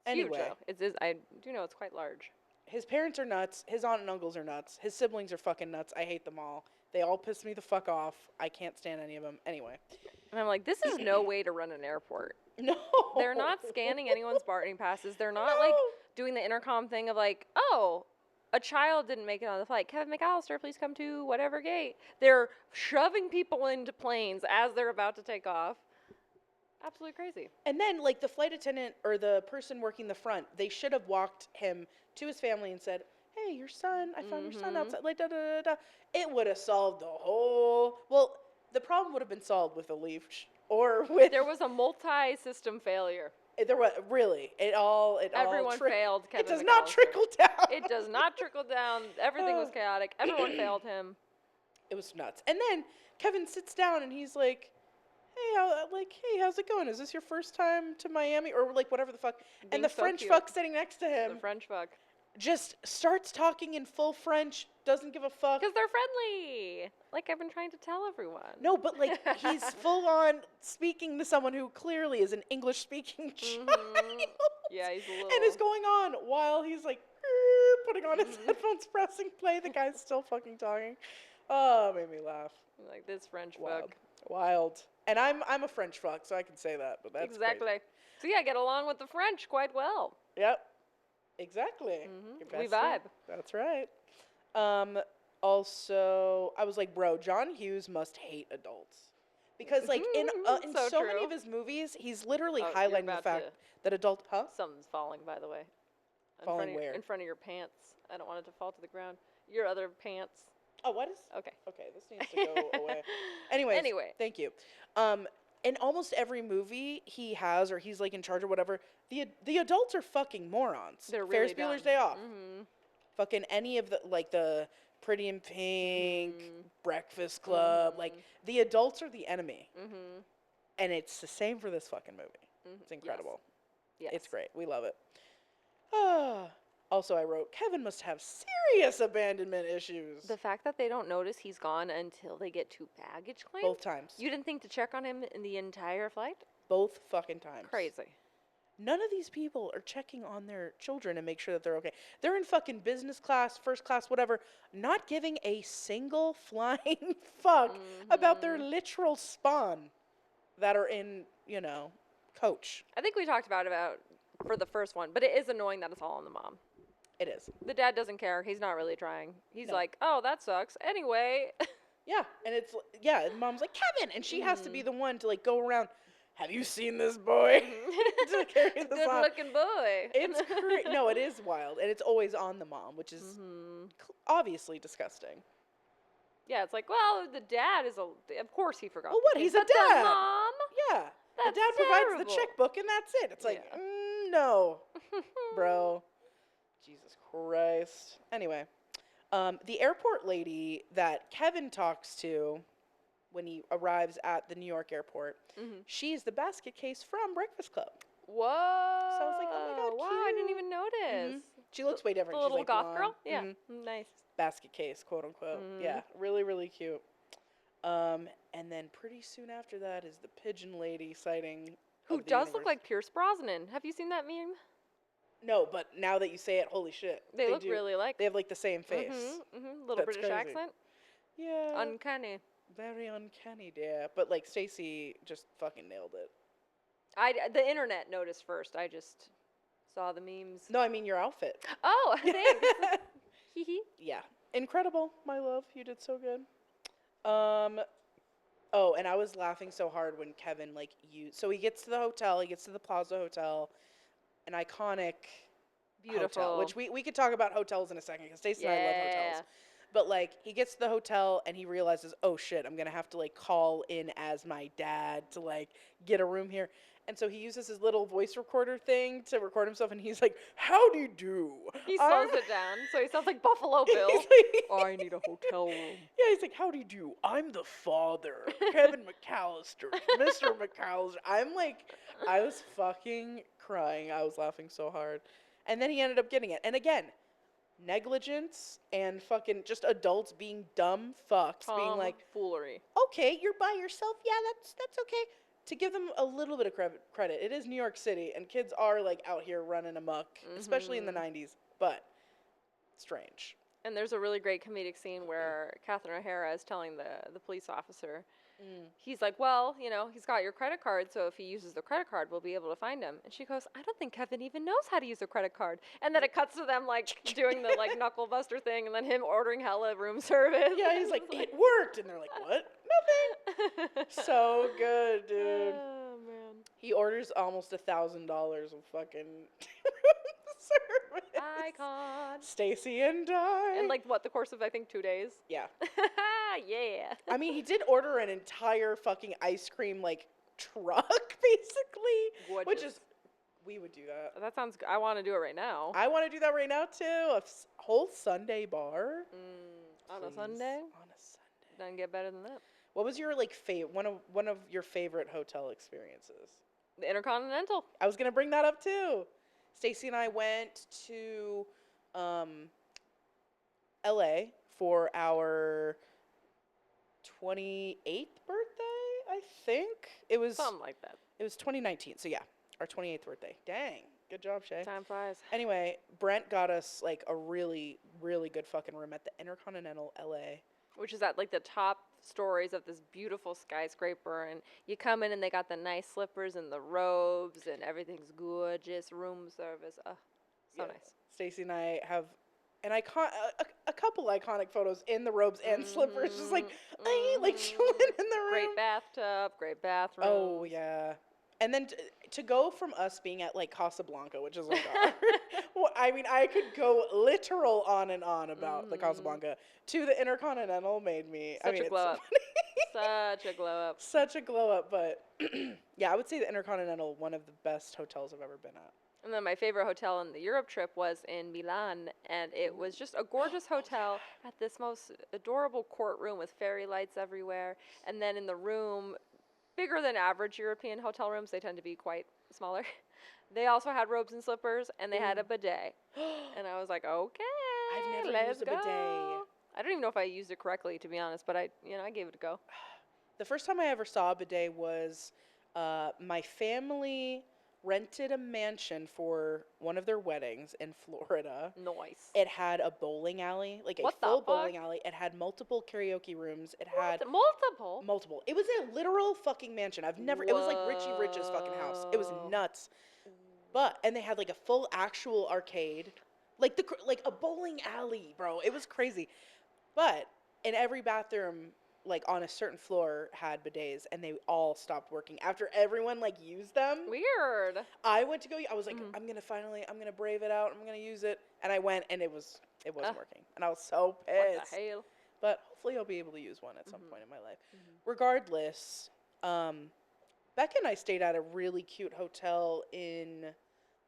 It's huge, anyway, though. It is. I do know it's quite large. his parents are nuts. His aunt and uncles are nuts. His siblings are fucking nuts. I hate them all. They all piss me the fuck off. I can't stand any of them. Anyway. And I'm like, this is no way to run an airport. No. They're not scanning anyone's boarding passes. They're not like doing the intercom thing of like, oh, a child didn't make it on the flight. Kevin McAllister, please come to whatever gate. They're shoving people into planes as they're about to take off. Absolutely crazy. And then, like, the flight attendant or the person working the front, they should have walked him to his family and said, hey, your son, I found your son outside, like, da-da-da-da. It would have solved the whole, well, the problem would have been solved with a leash or with, There was a multi-system failure. there was, really, Everyone failed Kevin It does not McAllister. trickle down. It does not trickle down. Everything was chaotic. Everyone failed him. It was nuts. And then Kevin sits down and he's like, hey, how's it going? Is this your first time to Miami? Or, like, whatever the fuck. Being And the so French cute. fuck sitting next to The him French fuck. just starts talking in full French, doesn't give a fuck. Because they're friendly. Like I've been trying to tell everyone. No, but like he's full on speaking to someone who clearly is an English speaking child. Yeah, he's a little. And is going on while he's like putting on his headphones, pressing play. The guy's still fucking talking. Oh, it made me laugh. Like this French Wild. fuck. Wild. And I'm a French fuck, so I can say that, but that's Exactly. crazy. So yeah, get along with the French quite well. Yep. Exactly. Your We bestie. vibe. That's right. Also, I was like, bro, John Hughes must hate adults. Because like in So so many true. of his movies, he's literally Oh, you're highlighting the about fact to- that adult, huh? Something's falling, by the way. Falling where? In front of your pants. I don't want it to fall to the ground. Your other pants. Oh, what is? Okay. Okay, this needs to go away. Anyways, Anyway. thank you. In almost every movie he has, or he's like in charge or whatever, the adults are fucking morons. They're Ferris really Bueller's dumb. Day Off. Mm-hmm. Fucking any of the Pretty in Pink, Breakfast Club, like the adults are the enemy. Mm-hmm. And it's the same for this fucking movie. Mm-hmm. It's incredible. Yes. It's great. We love it. Also, I wrote, Kevin must have serious abandonment issues. The fact that they don't notice he's gone until they get to baggage claim? Both times. You didn't think to check on him in the entire flight? Both fucking times. Crazy. None of these people are checking on their children and make sure that they're okay. They're in fucking business class, first class, whatever, not giving a single flying fuck about their literal spawn that are in, coach. I think we talked about for the first one, but it is annoying that it's all on the mom. It is. The dad doesn't care. He's not really trying. He's No. like, oh, that sucks. Anyway. Yeah, and and mom's like, Kevin, and she has to be the one to like go around, have you seen this boy? To carry this Good on. looking boy. It's no, it is wild, and it's always on the mom, which is obviously disgusting. Yeah, it's like, well, the dad is of course he forgot. Well, the what? kid, He's a but the dad. mom? Yeah, That's the dad provides terrible. the checkbook, and that's it. It's like, Yeah. No, bro. Jesus Christ. Anyway, the airport lady that Kevin talks to when he arrives at the New York airport, she's the basket case from Breakfast Club. Whoa. So I was like, oh my God, wow, I didn't cute. even notice. She looks way different. The little She's like goth blonde. girl? Yeah. Mhm. Nice. Basket case, quote unquote. Yeah, really, really cute. And then pretty soon after that is the pigeon lady sighting. Who of the does look universe. like Pierce Brosnan. Have you seen that meme? No, but now that you say it, holy shit. They look do. really like. They have like the same face. Little That's British crazy. accent. Yeah. Uncanny. Very uncanny, dear. But like Stacy just fucking nailed it. The internet noticed first. I just saw the memes. No, I mean your outfit. Oh, thanks. Hee hee. Yeah. Incredible, my love. You did so good. Oh, and I was laughing so hard when Kevin so he gets to the hotel, he gets to the Plaza Hotel, an iconic Beautiful. hotel, which we could talk about hotels in a second because Stacey and I love hotels. But like he gets to the hotel and he realizes, oh shit, I'm gonna have to like call in as my dad to like get a room here. And so he uses his little voice recorder thing to record himself, and he's like, "Howdy do." He slows it down, so he sounds like Buffalo Bill. I need a hotel room. Yeah, he's like, "Howdy do. I'm the father, Kevin McAllister, Mr. McAllister." I was fucking crying. I was laughing so hard. And then he ended up getting it. And again, negligence and fucking just adults being dumb fucks, being like, foolery. "Okay, you're by yourself. Yeah, that's okay." To give them a little bit of credit, it is New York City, and kids are like out here running amok, especially in the 90s. But strange. And there's a really great comedic scene where Catherine O'Hara is telling the police officer, he's like, well, he's got your credit card, so if he uses the credit card, we'll be able to find him. And she goes, I don't think Kevin even knows how to use a credit card. And then it cuts to them like doing the like knuckle buster thing, and then him ordering hella room service. Yeah, he's like, it worked, and they're like, what? Nothing. So good, dude. Oh man. He orders almost $1,000 of fucking service. Icon. Stacy and I. In like the course of I think 2 days. Yeah. Yeah. I mean, he did order an entire fucking ice cream like truck, basically, Gorgeous. which is we would do that. That sounds good. I want to do it right now. I want to do that right now too. A whole Sunday bar On a Please. Sunday? On a Sunday. Doesn't get better than that. What was your like one of your favorite hotel experiences? The Intercontinental. I was gonna bring that up too. Stacy and I went to LA for our 28th birthday, I think. It was Something like that. It was 2019. So yeah, our 28th birthday. Dang. Good job, Shay. Time flies. Anyway, Brent got us like a really, really good fucking room at the Intercontinental LA. Which is at like the top stories of this beautiful skyscraper, and you come in and they got the nice slippers and the robes and everything's gorgeous. Room service. So Yeah. nice. Stacy and I have, and a couple iconic photos in the robes and slippers, just like chilling in the room. Great bathtub, great bathroom. Oh yeah. And then to go from us being at like Casablanca, which is like well, I mean, I could go literal on and on about the Casablanca, to the Intercontinental made me. Such I mean, a glow up. Such a glow up. Such a glow up, but yeah, I would say the Intercontinental, one of the best hotels I've ever been at. And then my favorite hotel on the Europe trip was in Milan, and it was just a gorgeous hotel at this most adorable courtroom with fairy lights everywhere. And then in the room, bigger than average European hotel rooms, they tend to be quite smaller. They also had robes and slippers, and they had a bidet. And I was like, okay, I've never let's used a go. bidet. I don't even know if I used it correctly, to be honest, but I gave it a go. The first time I ever saw a bidet was my family rented a mansion for one of their weddings in Florida. Nice. It had a bowling alley, like What a the full fuck? bowling alley. It had multiple karaoke rooms. It had Multiple? multiple. It was a literal fucking mansion. It was like Richie Rich's fucking house. It was Whoa. nuts. And they had like a full actual arcade, like a bowling alley, bro. It was crazy. But in every bathroom, like on a certain floor, had bidets, and they all stopped working after everyone like used them. Weird. I went to go. I was like, I'm gonna brave it out. I'm gonna use it, and I went, and it wasn't working, and I was so pissed. What the hell? But hopefully, I'll be able to use one at some point in my life. Regardless, Becca and I stayed at a really cute hotel in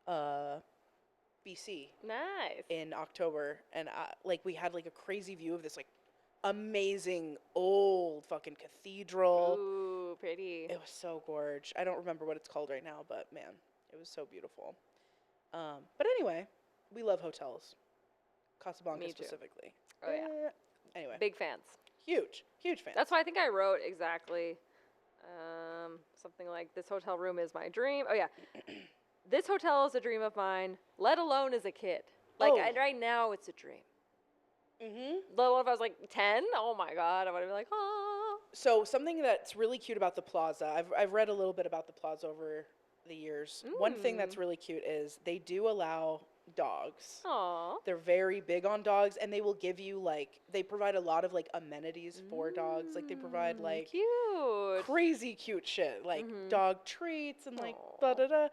BC Nice. in October, and like we had like a crazy view of this like amazing old fucking cathedral. Ooh, pretty. It was so gorge. I don't remember what it's called right now, but man, it was so beautiful. But anyway, we love hotels. Casablanca Me too. specifically. Oh, yeah. Anyway. Big fans. Huge fans. That's why I think I wrote exactly something like, this hotel room is my dream. Oh, yeah. This hotel is a dream of mine, let alone as a kid. Like, right now, it's a dream. Let alone if I was like 10, oh my God, I would have been like, oh. So something that's really cute about the Plaza, I've read a little bit about the Plaza over the years. One thing that's really cute is they do allow dogs. Aw. They're very big on dogs, and they will give you like, they provide a lot of like amenities for dogs. Like they provide like cute. crazy cute shit, like dog treats and like da da da.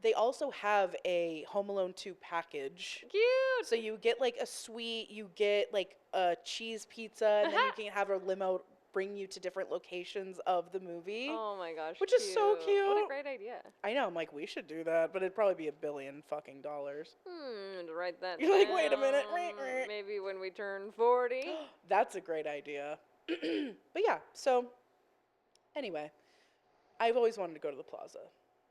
They also have a Home Alone 2 package. Cute. So you get like a sweet, you get like a cheese pizza, and then you can have a limo bring you to different locations of the movie. Oh my gosh. Which is so cute. What a great idea. I know, I'm like, we should do that, but it'd probably be $1 billion fucking dollars. To write that You're like, wait a minute. down. Maybe when we turn 40. That's a great idea. But yeah, so anyway, I've always wanted to go to the Plaza.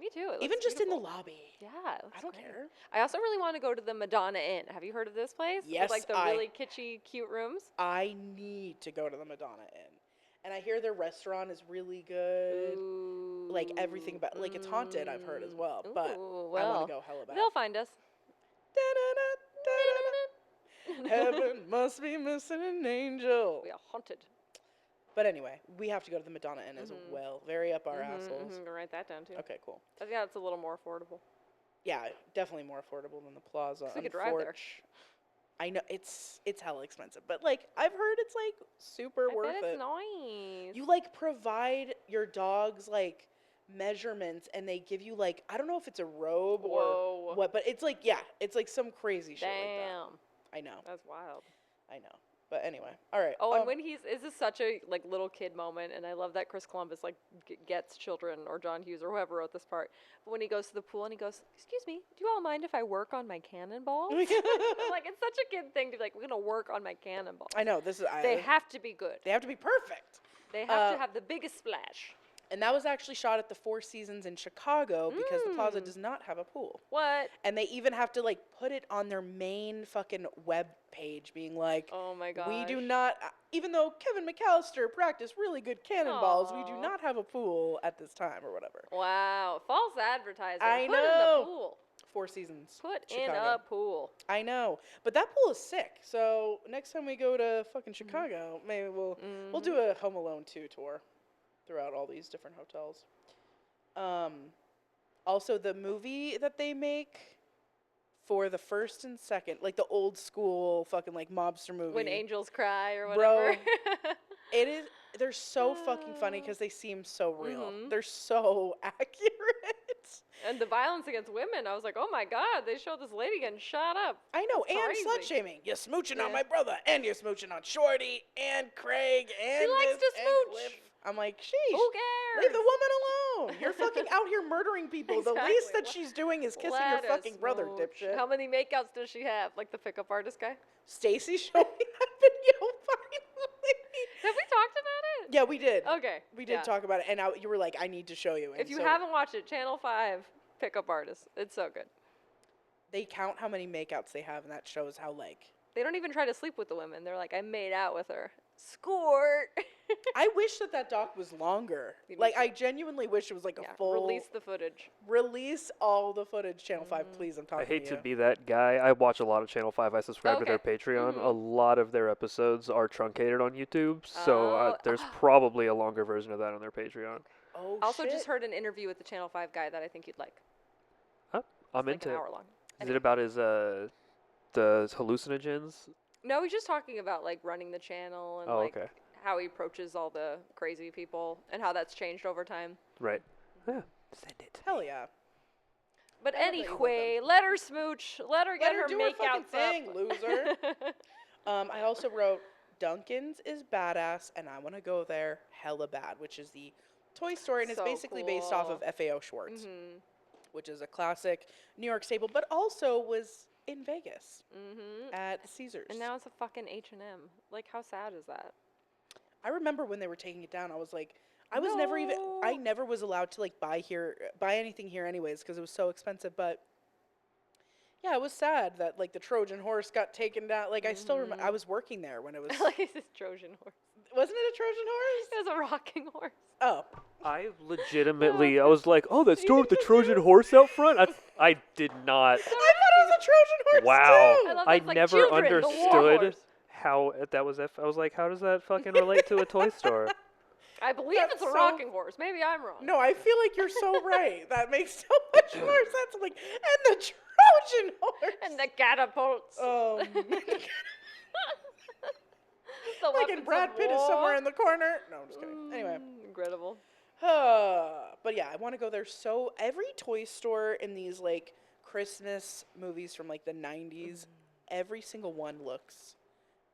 Me too. It Even looks just beautiful. in the lobby. Yeah, it looks I don't great. care. I also really want to go to the Madonna Inn. Have you heard of this place? Yes, With like the really kitschy, cute rooms. I need to go to the Madonna Inn. And I hear their restaurant is really good. Ooh. Like everything about, like it's haunted, I've heard as well. But Ooh, I well, want to go hella bad. they'll find us. Heaven must be missing an angel. We are haunted. But anyway, we have to go to the Madonna Inn as well. Very up our assholes. Write that down too. Okay, cool. I think that's a little more affordable. Yeah, definitely more affordable than the Plaza. We could drive there. I know it's hella expensive, but like I've heard it's like super I worth bet it. it's nice. You like provide your dog's like measurements, and they give you like, I don't know if it's a robe or what, but it's like, yeah, it's like some crazy shit like that. Damn. I know. That's wild. I know. But anyway, all right. Oh, and when this is such a like little kid moment, and I love that Chris Columbus like gets children, or John Hughes or whoever wrote this part. But when he goes to the pool and he goes, "Excuse me, do you all mind if I work on my cannonballs?" Like it's such a kid thing to be like, "We're gonna work on my cannonballs." I know this is. They have to be good. They have to be perfect. They have to have the biggest splash. And that was actually shot at the Four Seasons in Chicago because the Plaza does not have a pool. What? And they even have to like put it on their main fucking web page, being like, "Oh my god, we do not." Even though Kevin McAllister practiced really good cannonballs, we do Aw. not have a pool at this time, or whatever. Wow, false advertising. I Put know. in the pool. Four Seasons. Put Chicago. in a pool. I know, but that pool is sick. So next time we go to fucking Chicago, maybe we'll do a Home Alone 2 tour throughout all these different hotels. Also, the movie that they make for the first and second, like the old school fucking like mobster movie. When Angels Cry or Bro, whatever. it is. They're so fucking funny because they seem so real. Mhm. They're so accurate. And the violence against women, I was like, oh my god, they showed this lady getting shot up. I know, That's and crazy. slut shaming. You're smooching on Yeah. my brother, and you're smooching on Shorty, and Craig, and likes this, to and smooch. Cliff. I'm like, sheesh. Who cares? Leave the woman alone. You're fucking out here murdering people. The least Exactly. that she's doing is kissing Let your us fucking brother, smooch. dipshit. How many makeouts does she have? Like the pickup artist guy? Stacy showed me that video finally. Have we talked about it? Yeah, we did. Okay. We did yeah. talk about it, and you were like, I need to show you. And If you so haven't watched it, Channel 5, pickup artist. It's so good. they count how many makeouts they have, and that shows how, like, They don't even try to sleep with the women. They're like, I made out with her. Squirt. I wish that doc was longer. Me Like, too. I genuinely wish it was like Yeah, a full. release the footage. Release all the footage, Channel 5, please. I'm talking I hate to to be that guy. I watch a lot of Channel 5. I subscribe to their Okay. Patreon. Mhm. A lot of their episodes are truncated on YouTube, so Oh. there's probably a longer version of that on their Patreon. Oh, Also, shit. just heard an interview with the Channel 5 guy that I think you'd like. I'm It's like into an it. hour long. Is it about his the hallucinogens? No, he's just talking about like running the channel and Oh, like okay. how he approaches all the crazy people and how that's changed over time. Right. Yeah. Send it. Hell yeah. But I love that you love anyway, let her smooch. Let her get Let her her do her fucking makeouts thing, up. loser. I also wrote Duncan's is badass, and I want to go there hella bad, which is the toy store, and it's So basically based off cool. of FAO Schwartz, Mhm. which is a classic New York staple, but also was in Vegas Mhm. at Caesars. And now it's a fucking H&M. Like, how sad is that? I remember when they were taking it down, I was like, I never was allowed to like buy anything here anyways because it was so expensive, but yeah, it was sad that like the Trojan horse got taken down. Like I still remember I was working there when it was Like, it's this Trojan horse. wasn't it a Trojan horse? It was a rocking horse. Oh. I legitimately, I was like, oh, that store with the Trojan horse out front? I did not. I thought it was a Trojan horse Wow. too. I love I that's like never children, the war understood horse. how that was. I was like, how does that fucking relate to a toy store? I believe That's it's a so- rocking horse. Maybe I'm wrong. No, I feel like you're so right. That makes so much more sense. I'm like, and the Trojan horse. And the catapults. The like, weapons and Brad of Pitt is war. somewhere in the corner. No, I'm just kidding. Anyway. Incredible. But yeah, I want to go there. So every toy store in these like Christmas movies from like the 90s, every single one looks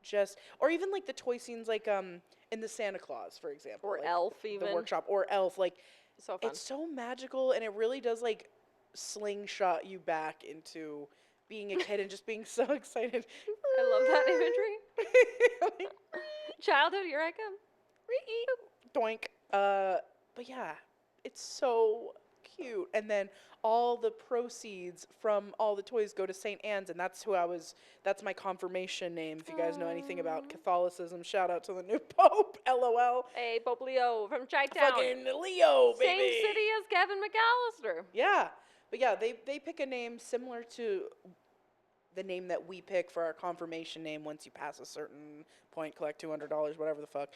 just, or even like the toy scenes like in the Santa Claus, for example, Or like, Elf even. the workshop, or Elf. Like So fun. it's so magical, and it really does like slingshot you back into being a kid and just being so excited. I love that imagery. Like, Childhood, here I come. doink. But yeah, it's so cute. And then all the proceeds from all the toys go to St. Anne's, and that's my confirmation name. If you guys know anything about Catholicism, shout out to the new Pope. LOL. Hey, Pope Leo from Chi-Town. Fucking Leo, baby. Same city as Kevin McAllister. Yeah. But yeah, they pick a name similar to the name that we pick for our confirmation name once you pass a certain point, collect $200, whatever the fuck.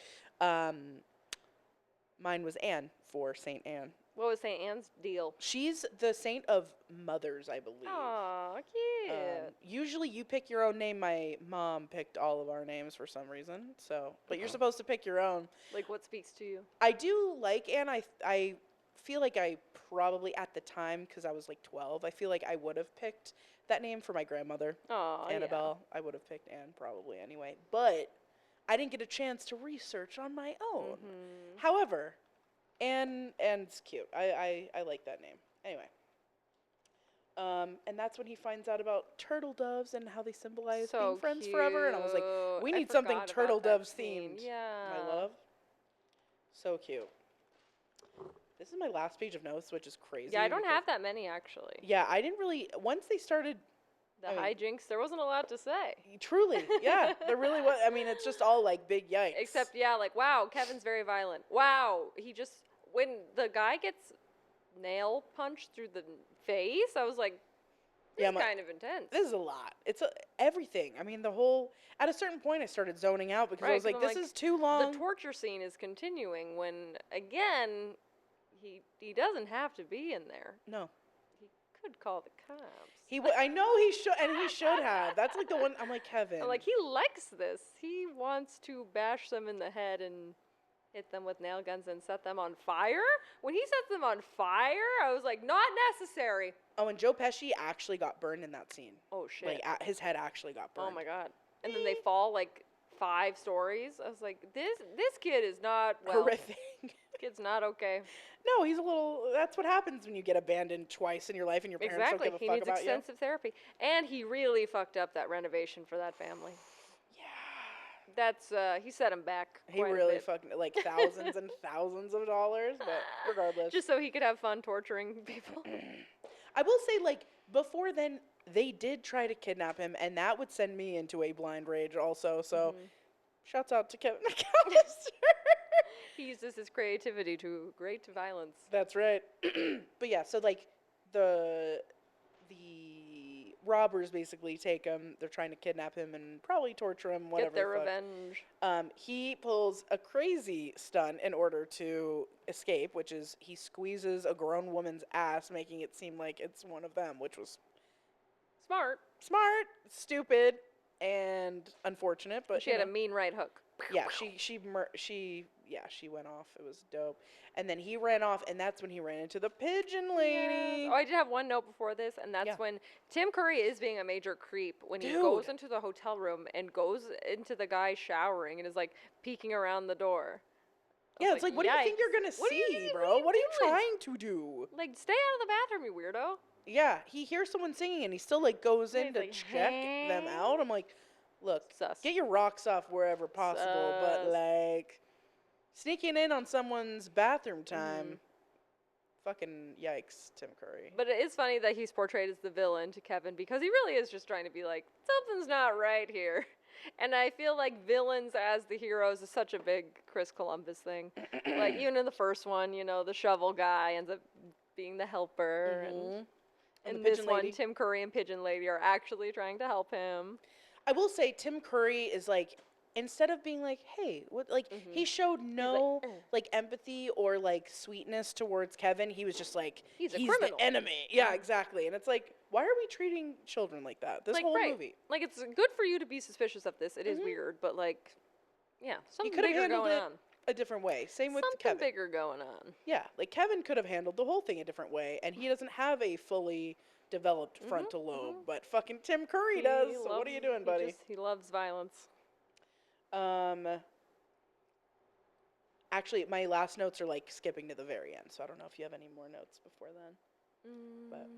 Mine was Anne for St. Anne. What was St. Anne's deal? She's the saint of mothers, I believe. Aw, cute. Usually you pick your own name. My mom picked all of our names for some reason. So, but you're Okay. supposed to pick your own. Like, what speaks to you? I do like Anne. I feel like I probably at the time, because I was like 12, I feel like I would have picked that name for my grandmother, Aw, Annabelle. I would have picked Anne probably anyway. But I didn't get a chance to research on my own. Mhm. However, Anne's cute. I like that name. Anyway. And that's when he finds out about turtle doves and how they symbolize So being friends forever. And I was like, cute. we I need something forgot turtle about that doves scene. themed. Yeah. My love. So cute. This is my last page of notes, which is crazy. Yeah, I don't because- have that many, actually. Yeah, I didn't really. Once they started, The I mean- hijinks, there wasn't a lot to say. truly, yeah, there really was. I mean, it's just all like big yikes. Except, yeah, like, wow, Kevin's very violent. Wow, when the guy gets nail punched through the face, I was like, this Yeah, is kind of intense. this is a lot. It's everything. I mean, at a certain point, I started zoning out because I Right, was 'cause like, I'm this like, is too long. The torture scene is continuing when, again, he doesn't have to be in there. No. He could call the cops. I know he should, and he should have. That's like the one. I'm like, Kevin. I'm like, he likes this. He wants to bash them in the head and hit them with nail guns and set them on fire. When he sets them on fire, I was like, not necessary. Oh, and Joe Pesci actually got burned in that scene. Oh shit! Like his head actually got burned. Oh my god! And then they fall like 5 stories. I was like, this kid is not well. Horrific. Kid's not okay. No, he's a little. That's what happens when you get abandoned twice in your life and your parents Exactly. don't give a He fuck needs about you. extensive therapy, and he really fucked up that renovation for that family. Yeah. That's he set him back. He quite a really bit. fucking like thousands and thousands of dollars, but regardless. Just so he could have fun torturing people. I will say, like, before then, they did try to kidnap him, and that would send me into a blind rage also. So, shouts out to Kevin McAllister. He uses his creativity to great violence. That's right. But yeah, so like the robbers basically take him. They're trying to kidnap him and probably torture him. Whatever. Get their the fuck. revenge. He pulls a crazy stunt in order to escape, which is he squeezes a grown woman's ass, making it seem like it's one of them, which was Smart. stupid, and unfortunate. But She had a mean right hook. yeah, she went off. It was dope. And then he ran off, and that's when he ran into the pigeon lady. Yes. Oh, I did have one note before this, and that's when Tim Curry is being a major creep when he goes into the hotel room and goes into the guy showering and is like peeking around the door. Yeah, it's like, what do you think you're gonna see, bro? What are you trying to do? Like, stay out of the bathroom, you weirdo. Yeah, he hears someone singing, and he still like goes in to like, check them out. I'm like, look, Sus. get your rocks off wherever possible, but Sus. like sneaking in on someone's bathroom time. Fucking yikes, Tim Curry. But it is funny that he's portrayed as the villain to Kevin because he really is just trying to be like, something's not right here. And I feel like villains as the heroes is such a big Chris Columbus thing. Like, even in the first one, you know, the shovel guy ends up being the helper. And the this pigeon one, lady. Tim Curry and Pigeon Lady are actually trying to help him. I will say Tim Curry is like, instead of being like, hey, what, like, he showed no like empathy or like sweetness towards Kevin. He was just like, He's a the criminal. enemy. Yeah, exactly. And it's like, why are we treating children like that? This Like, whole right. movie. Like, it's good for you to be suspicious of this. It is weird, but like, yeah, something could have bigger handled going it on. a different way. Same with Something Kevin. bigger going on. Yeah, like Kevin could have handled the whole thing a different way, and he doesn't have a fully developed frontal lobe, but fucking Tim Curry does. So what are you doing, buddy? He loves violence. Actually, my last notes are like skipping to the very end, so I don't know if you have any more notes before then. But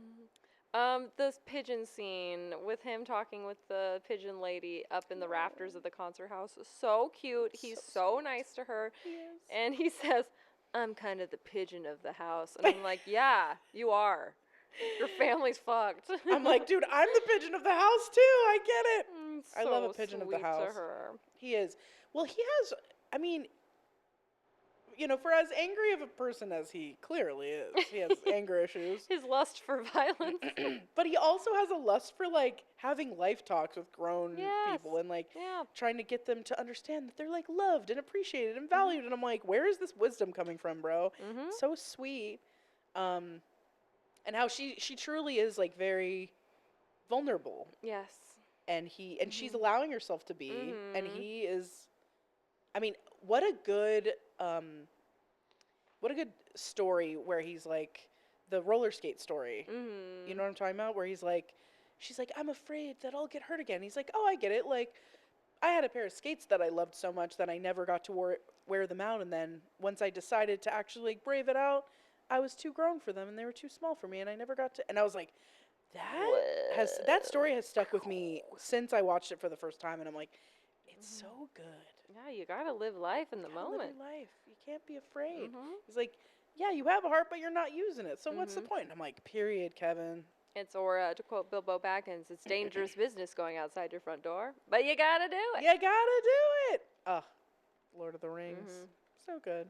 This pigeon scene with him talking with the pigeon lady up in the rafters of the concert house is so cute. He's so nice to her. he is. And he says, I'm kind of the pigeon of the house. And I'm like, yeah, you are. Your family's fucked. I'm like, dude, I'm the pigeon of the house too. I get it. I love a So pigeon of the sweet to house. her. He is. Well, he has. I mean, you know, for as angry of a person as he clearly is, he has anger issues. His lust for violence. But he also has a lust for like having life talks with grown people and like trying to get them to understand that they're like loved and appreciated and valued. And I'm like, where is this wisdom coming from, bro? So sweet. And how she truly is like very vulnerable. Yes. And she's allowing herself to be, and he is. I mean, what a good story where he's like the roller skate story. You know what I'm talking about? Where he's like, she's like, I'm afraid that I'll get hurt again. He's like, oh, I get it. Like, I had a pair of skates that I loved so much that I never got to wear them out, and then once I decided to actually like, brave it out, I was too grown for them, and they were too small for me, and I never got to. And I was like, that story has stuck with me since I watched it for the first time, and I'm like, it's so good. Yeah, you gotta live life in the moment. Live your life. You can't be afraid. He's like, yeah, you have a heart, but you're not using it. So what's the point? And I'm like, period, Kevin. It's to quote Bilbo Baggins, it's dangerous business going outside your front door, but you gotta do it. You gotta do it. Oh, Lord of the Rings, so good.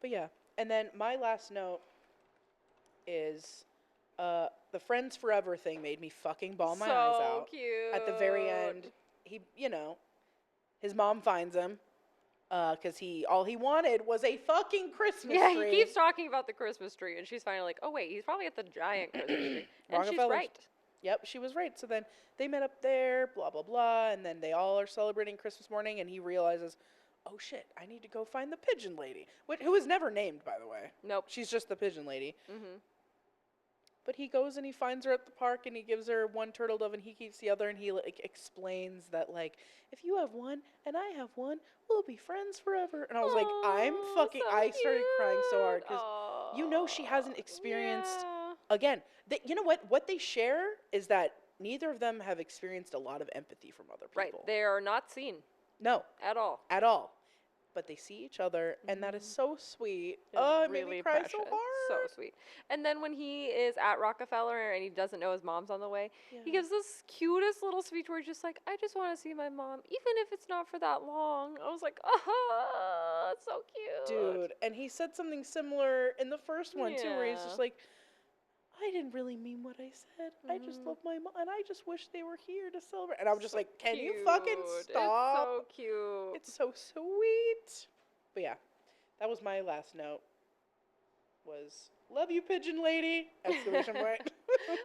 But yeah, and then my last note is, the Friends Forever thing made me fucking bawl my eyes out. So cute. At the very end, he, you know, his mom finds him. Because all he wanted was a fucking Christmas Yeah, tree. he keeps talking about the Christmas tree, and she's finally like, oh, wait, he's probably at the giant Christmas tree. And she's Rockefeller's- right. Yep, she was right. So then they met up there, blah, blah, blah, and then they all are celebrating Christmas morning, and he realizes, oh shit, I need to go find the pigeon lady, who is never named, by the way. Nope. She's just the pigeon lady. Mm-hmm. But he goes and he finds her at the park, and he gives her one turtle dove, and he keeps the other, and he like explains that like, if you have one and I have one, we'll be friends forever. And I was like, I started crying so hard because you know she hasn't experienced. Again, you know what they share is that neither of them have experienced a lot of empathy from other people. Right, they are not seen No, at all. at all. But they see each other, and that is so sweet. It's Oh, it really made me cry precious. so hard. So sweet. And then when he is at Rockefeller and he doesn't know his mom's on the way, he gives this cutest little speech where he's just like, I just want to see my mom, even if it's not for that long. I was like, oh, it's so cute. Dude, and he said something similar in the first one, too, where he's Yeah. just like, I didn't really mean what I said. I just love my mom, and I just wish they were here to celebrate. And I was just So like, can you cute. fucking stop? It's so cute. It's so sweet. But yeah, that was my last note. Was love you, pigeon lady! Exclamation point.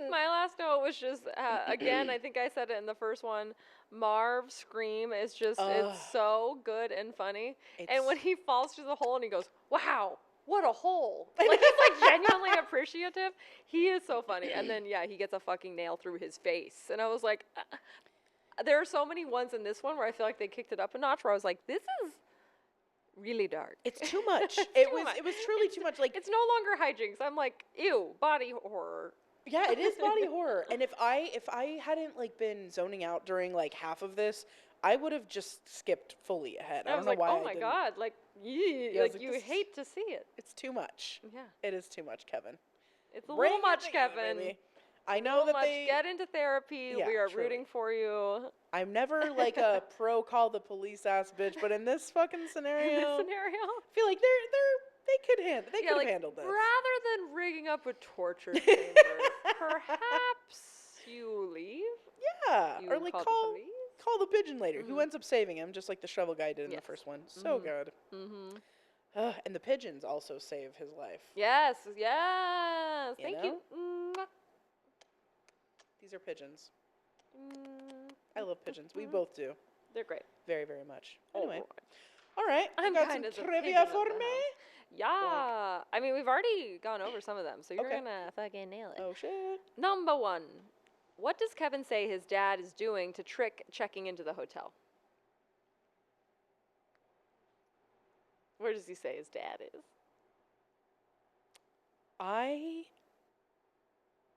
My last note was just, again, I think I said it in the first one, Marv's scream is just, it's so good and funny. And when he falls through the hole and he goes, wow, what a hole. Like, he's like genuinely appreciative. He is so funny. And then, yeah, he gets a fucking nail through his face. And I was like, there are so many ones in this one where I feel like they kicked it up a notch where I was like, this is really dark. It's too much. It's It too was much. it was truly too much. Like, It's no longer hijinks. I'm like, ew, body horror. yeah, it is body horror. And if I hadn't like been zoning out during like half of this, I would have just skipped fully ahead. I I don't was know like, why. oh I my didn't. god, like, yee, Yeah, I was like like, you this- hate to see it. It's too much. Yeah, It is too much, Kevin. it's a Bring little it much, together, Kevin. baby. I A know little that much. they. Get into therapy. Yeah, We are truly. rooting for you. I'm never like a pro call the police ass bitch, but in this fucking scenario, In this scenario, I feel like they could handle. They yeah, could like have handled this. rather than rigging up a torture chamber, perhaps you leave. Yeah, You or like call the call police. the pigeon later, who ends up saving him, just like the shovel guy did in the Yes. first one. So good. Mm-hmm. And the pigeons also save his life. Yes, yes. You Thank know? you. Mwah. These are pigeons. Mm, I love pigeons. We both do. They're great. Very, very much. Oh, Anyway, boy. all right. I'm You got kind some of the trivia pigeon of for the me? house. Yeah. I mean, we've already gone over some of them, so you're Okay. gonna fucking nail it. Oh shit. Number one. What does Kevin say his dad is doing to trick checking into the hotel? Where does he say his dad is?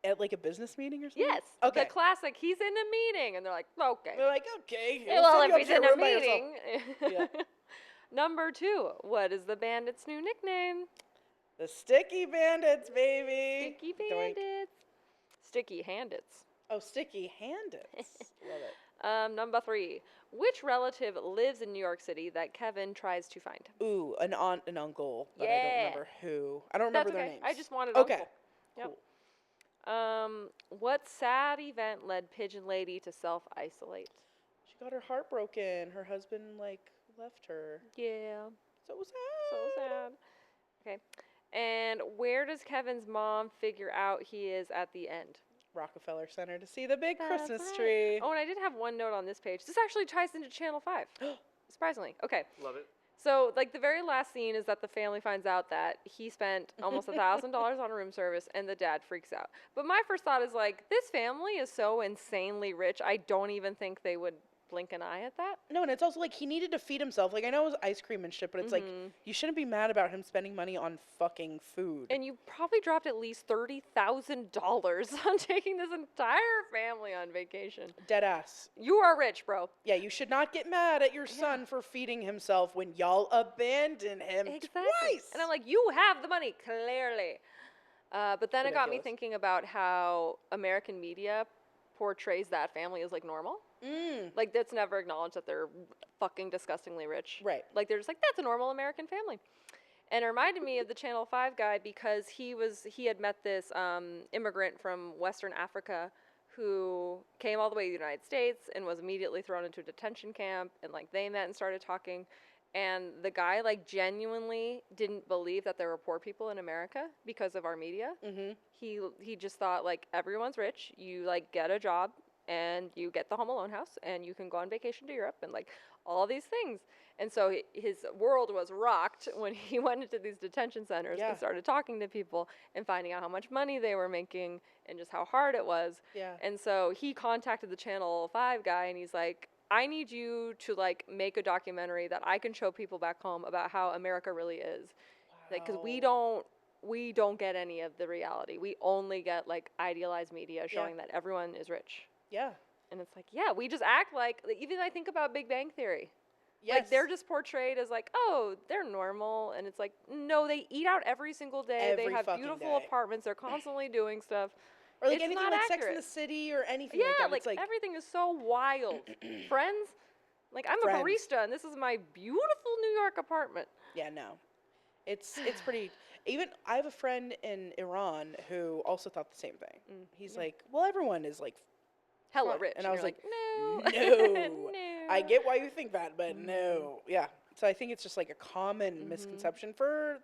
At like a business meeting or something? Yes. Okay. The classic, he's in a meeting. And they're like, okay. They're like, okay. Yeah, we'll well, send you if up he's to your in a room by yourself. meeting. Number two. What is the bandit's new nickname? The Sticky Bandits, baby. Sticky Doink. bandits. Sticky handits. Oh, Sticky Handits. Love it. Number three. Which relative lives in New York City that Kevin tries to find? Ooh, an aunt and uncle, but I Yeah. don't remember who. I don't remember That's their okay. names. I just wanted Okay. uncle. Yep. Cool. What sad event led Pigeon Lady to self-isolate? She got her heart broken. Her husband like left her. Yeah. So sad. So sad. Okay. And where does Kevin's mom figure out he is at the end? Rockefeller Center to see the big That's Christmas right. tree. Oh, and I did have one note on this page. This actually ties into Channel 5. Surprisingly. Okay. Love it. So, like, the very last scene is that the family finds out that he spent almost $1,000 on room service, and the dad freaks out. But my first thought is, like, this family is so insanely rich, I don't even think they would blink an eye at that. No, and it's also like he needed to feed himself. Like I know it was ice cream and shit, but it's like you shouldn't be mad about him spending money on fucking food. And you probably dropped at least $30,000 on taking this entire family on vacation. Dead ass. You are rich, bro. Yeah, you should not get mad at your son for feeding himself when y'all abandoned him twice. And I'm like, you have the money, clearly. But then it got me Ridiculous. thinking about how American media portrays that family as like normal. Like that's never acknowledged that they're fucking disgustingly rich. Right. Like they're just like, that's a normal American family. And it reminded me of the Channel 5 guy because he had met this immigrant from Western Africa who came all the way to the United States and was immediately thrown into a detention camp, and like they met and started talking. And the guy, like, genuinely didn't believe that there were poor people in America because of our media. Mm-hmm. He just thought, like, everyone's rich. You, like, get a job and you get the Home Alone house and you can go on vacation to Europe and, like, all these things. And so his world was rocked when he went into these detention centers Yeah. and started talking to people and finding out how much money they were making and just how hard it was. Yeah. And so he contacted the Channel 5 guy and he's like, I need you to, like, make a documentary that I can show people back home about how America really is. Like, because we don't get any of the reality. We only get, like, idealized media showing that everyone is rich. Yeah. And it's like, yeah, we just act like even I think about Big Bang Theory. Yes. Like, they're just portrayed as, like, oh, they're normal. And it's like, no, they eat out every single day. Every they have fucking beautiful day. apartments. They're constantly doing stuff. Or like It's anything not like Sex accurate. in the City or anything Yeah, like that. like, It's like everything is so wild. Friends? Like, I'm Friends. a barista, and this is my beautiful New York apartment. yeah, no. It's pretty. Even I have a friend in Iran who also thought the same thing. He's like, well, everyone is like Hella fine. rich. And I was you're like, no. no. No. I get why you think that, but no. Yeah. So I think it's just like a common misconception for,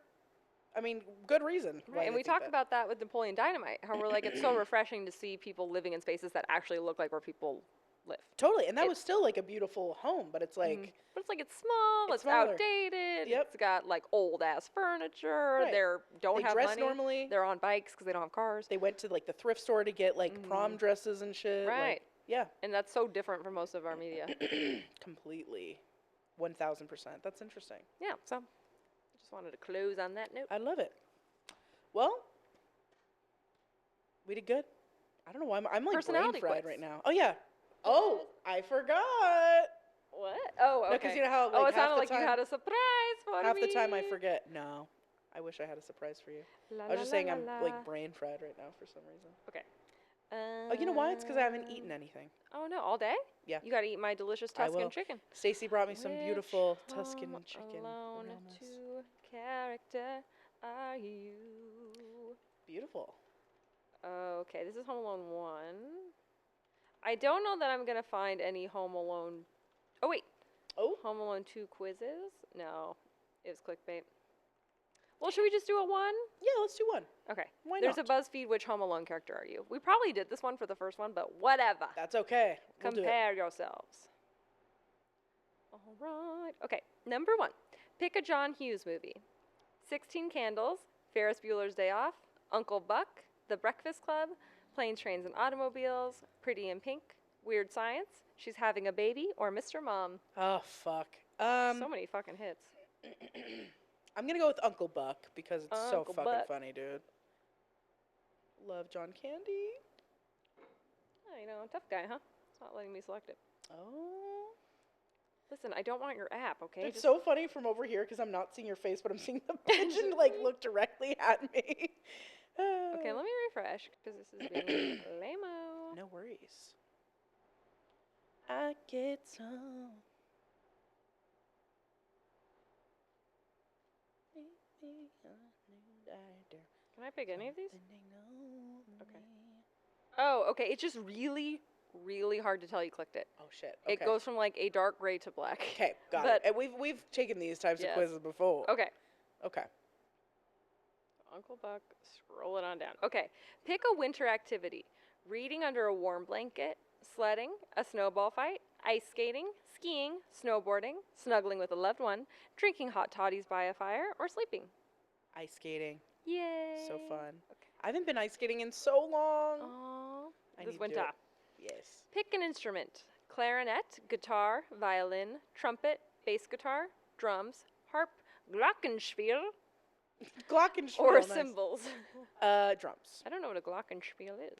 I mean, good reason. why Right, and they we think talked that. about that with Napoleon Dynamite, how we're like, it's so refreshing to see people living in spaces that actually look like where people live. Totally, and that was still like a beautiful home, but it's like But it's like, it's small, It's it's smaller. outdated, Yep. it's got like old ass furniture, Right. don't they have dress money, normally. they're on bikes because they don't have cars. They went to like the thrift store to get like prom dresses and shit. Right. Like, yeah, And that's so different from most of our media. completely, 1000%. That's interesting. Yeah, so I just wanted to close on that note. I love it. Well, we did good. I don't know why I'm like brain Personality fried quiz. right now. Oh yeah. Oh, I forgot. What? Oh, okay. No, 'cause you know how, oh, like, it half sounded the like you time- had a surprise for Half me. the time I forget. No, I wish I had a surprise for you. La, I was la, just la, saying la, I'm la. like brain fried right now for some reason. Okay. Oh, you know why? It's because I haven't eaten anything. Oh no, all day? Yeah. You gotta eat my delicious I will. Tuscan chicken. Stacy brought me some Which beautiful Tuscan Home chicken Alone aromas. 2 character are you? Beautiful. Okay, this is Home Alone 1. I don't know that I'm gonna find any Home Alone. Oh wait, Oh, Home Alone 2 quizzes? No, it was clickbait. Well, should we just do a 1? yeah, let's do one. Okay. Why There's not? a BuzzFeed which Home Alone character are you? We probably did this one for the first one, but whatever. That's okay. We'll do it. Compare yourselves. All right. Okay. Number 1. Pick a John Hughes movie. 16 Candles, Ferris Bueller's Day Off, Uncle Buck, The Breakfast Club, Planes, Trains, and Automobiles, Pretty in Pink, Weird Science, She's Having a Baby, or Mr. Mom. Oh, fuck. So many fucking hits. I'm gonna go with Uncle Buck because it's so Uncle fucking Buck. funny, dude. Love John Candy. Oh, you know, tough guy, huh? It's not letting me select it. Oh. Listen, I don't want your app, okay? It's Just- so funny from over here because I'm not seeing your face, but I'm seeing the pigeon like look directly at me. Okay, let me refresh because this is being lame-o. No worries. I get some. Can I pick any of these? Okay. Oh, okay. It's just really, really hard to tell you clicked it. Oh shit. Okay. It goes from like a dark gray to black. Okay, got but- it. And we've taken these types Yes. of quizzes before. Okay. Okay. Uncle Buck, scroll it on down. Okay. Pick a winter activity. Reading under a warm blanket, sledding, a snowball fight, ice skating, skiing, snowboarding, snuggling with a loved one, drinking hot toddies by a fire, or sleeping. Ice skating. Yay. So fun. Okay. I haven't been ice skating in so long. Aww. I This need winter. to do it. Yes. Pick an instrument. Clarinet, guitar, violin, trumpet, bass guitar, drums, harp, glockenspiel, Glockenspiel. or nice. cymbals. Drums. I don't know what a glockenspiel is.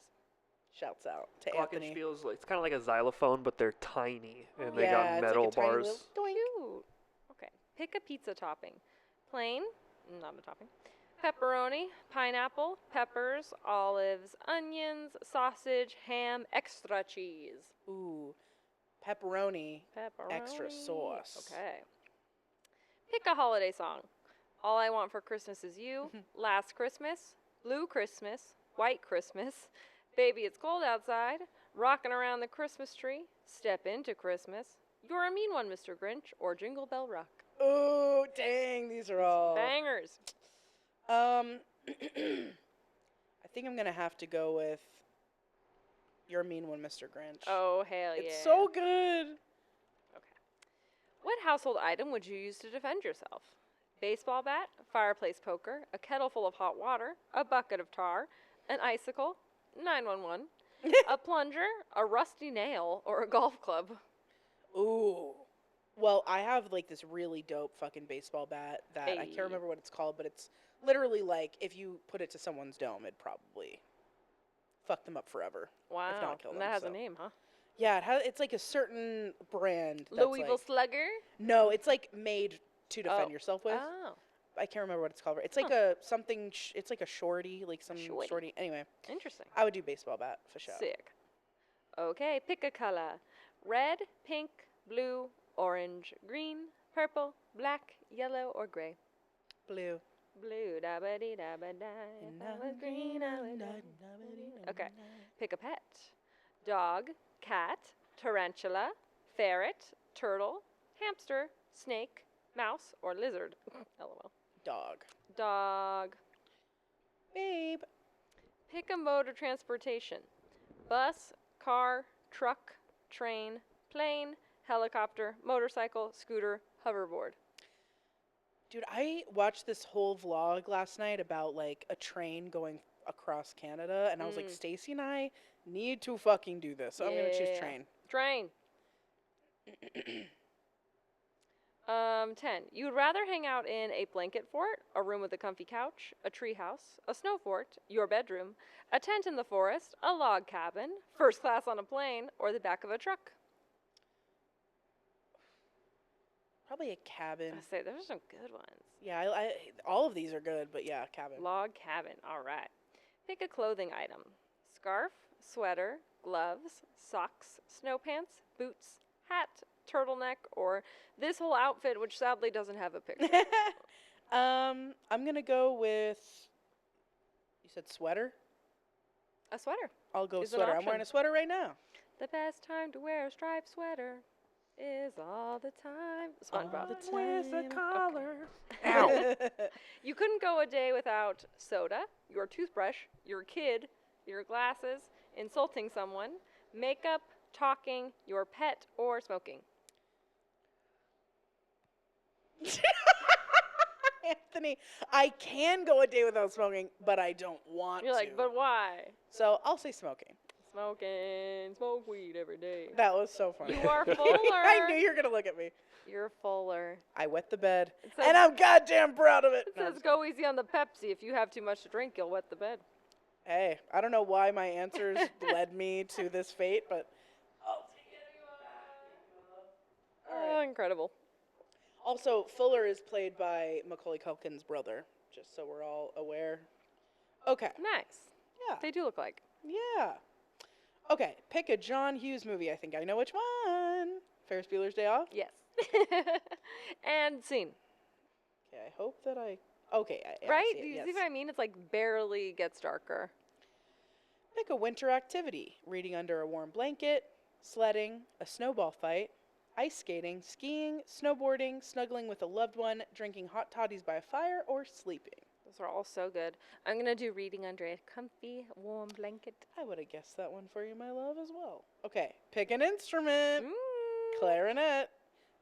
Shouts out to Anthony. Glockenspiel's like, it's kind of like a xylophone, but they're tiny and they Yeah, got it's like metal a tiny bars. little doink. Cute. Okay. Pick a pizza topping. Plain, not a topping. Pepperoni, pineapple, peppers, olives, onions, sausage, ham, extra cheese. Ooh, pepperoni. Pepperoni. Extra sauce. Okay. Pick a holiday song. All I Want for Christmas Is You, Last Christmas, Blue Christmas, White Christmas, Baby It's Cold Outside, Rockin' Around the Christmas Tree, Step Into Christmas, You're a Mean One, Mr. Grinch, or Jingle Bell Rock. Oh, dang, these are all Bangers. I think I'm gonna have to go with You're a Mean One, Mr. Grinch. Oh, hell yeah. It's so good. Okay. What household item would you use to defend yourself? Baseball bat, fireplace poker, a kettle full of hot water, a bucket of tar, an icicle, 911, a plunger, a rusty nail, or a golf club. Ooh. Well, I have like this really dope fucking baseball bat that I Hey. can't remember what it's called, but it's literally like if you put it to someone's dome, it'd probably fuck them up forever. Wow. If not kill And them. that has so. a name, huh? Yeah, it's like a certain brand. That's Louisville like, Slugger? no, it's like made to defend yourself with. Oh. I can't remember what it's called. It's like a something. It's like a shorty, like some Shorty. shorty. Anyway, Interesting. I would do baseball bat for sure. Sick. Okay, pick a color. Red, pink, blue, orange, green, purple, black, yellow, or gray. Blue. Blue, da ba dee da ba da. If I was green, I would die. Okay, pick a pet. Dog, cat, tarantula, ferret, turtle, hamster, snake, mouse, or lizard. LOL. Dog. Dog. Babe. Pick a mode of transportation. Bus, car, truck, train, plane, helicopter, motorcycle, scooter, hoverboard. Dude, I watched this whole vlog last night about like a train going across Canada, and I was like, Stacy and I need to fucking do this. So I'm gonna choose train. Train. 10. You would rather hang out in a blanket fort, a room with a comfy couch, a tree house, a snow fort, your bedroom, a tent in the forest, a log cabin, first class on a plane, or the back of a truck? Probably a cabin. I say there's some good ones. Yeah, I all of these are good, but yeah, cabin. Log cabin. All right. Pick a clothing item. Scarf, sweater, gloves, socks, snow pants, boots, hat, turtleneck, or this whole outfit, which sadly doesn't have a picture. I'm gonna go with. You said sweater. A sweater. I'll go Is an sweater. I'm wearing option. a sweater right now. The best time to wear a striped sweater is all the time. SpongeBob. Where's the collar? Ow. You couldn't go a day without soda, your toothbrush, your kid, your glasses, insulting someone, makeup, talking, your pet, or smoking. Anthony, I can go a day without smoking, but I don't want You're to. like, but why? So I'll say smoking. Smoking, smoke weed every day. That was so funny. You are fuller. I knew you were gonna look at me. You're fuller. I wet the bed, It says- and I'm goddamn proud of it. It No, I'm says just go easy on the Pepsi. If you have too much to drink, you'll wet the bed. Hey, I don't know why my answers led me to this fate, but Oh, incredible. also Fuller is played by Macaulay Culkin's brother, just so we're all aware. Okay, Nice. yeah, They do look like. yeah. Okay, pick a John Hughes movie. I think I know which one. Ferris Bueller's Day Off. Yes. And scene. Okay, I hope that I. Okay, I Right? see it, Do you yes. see what I mean? It's like barely gets darker. Pick a winter activity: reading under a warm blanket, sledding, a snowball fight, ice skating, skiing, snowboarding, snuggling with a loved one, drinking hot toddies by a fire, or sleeping. Those are all so good. I'm going to do reading under a comfy, warm blanket. I would have guessed that one for you, my love, as well. Okay, pick an instrument: Mm. clarinet,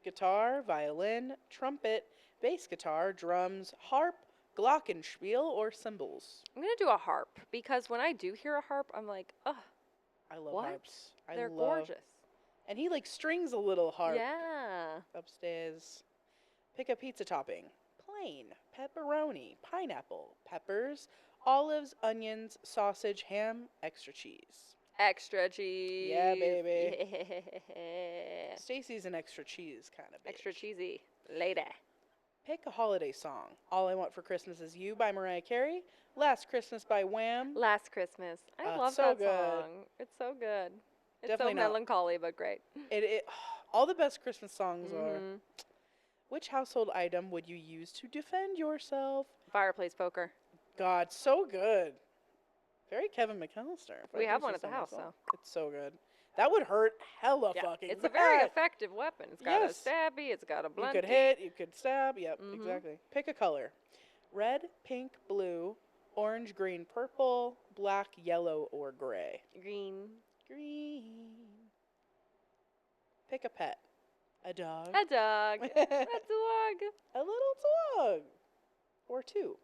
guitar, violin, trumpet, bass guitar, drums, harp, glockenspiel, or cymbals. I'm going to do a harp because when I do hear a harp, I'm like, oh, I love What? harps. they're gorgeous. And he like strings a little harp Yeah. upstairs. Pick a pizza topping: plain, pepperoni, pineapple, peppers, olives, onions, sausage, ham, extra cheese. Extra cheese. Yeah, baby. Yeah. Stacy's an extra cheese kind of bitch. Extra cheesy. Lady. Pick a holiday song: All I Want for Christmas Is You by Mariah Carey, Last Christmas by Wham. Last Christmas. I Oh, love it's so that good. song. It's so good. It's Definitely so not. melancholy, but great. All the best Christmas songs are. Mhm. Which household item would you use to defend yourself? Fireplace poker. God, so good. Very Kevin McAllister. if I We do have say one at so the house, myself. It's so good. That would hurt hella fucking It's bad. a very effective weapon. It's got Yes. a stabby, it's got a blunty. You could hit, you could stab. Yep, exactly. Pick a color. Red, pink, blue, orange, green, purple, black, yellow, or gray. Green. Green. Pick a pet. A dog. A dog. A dog. A little dog. Or two.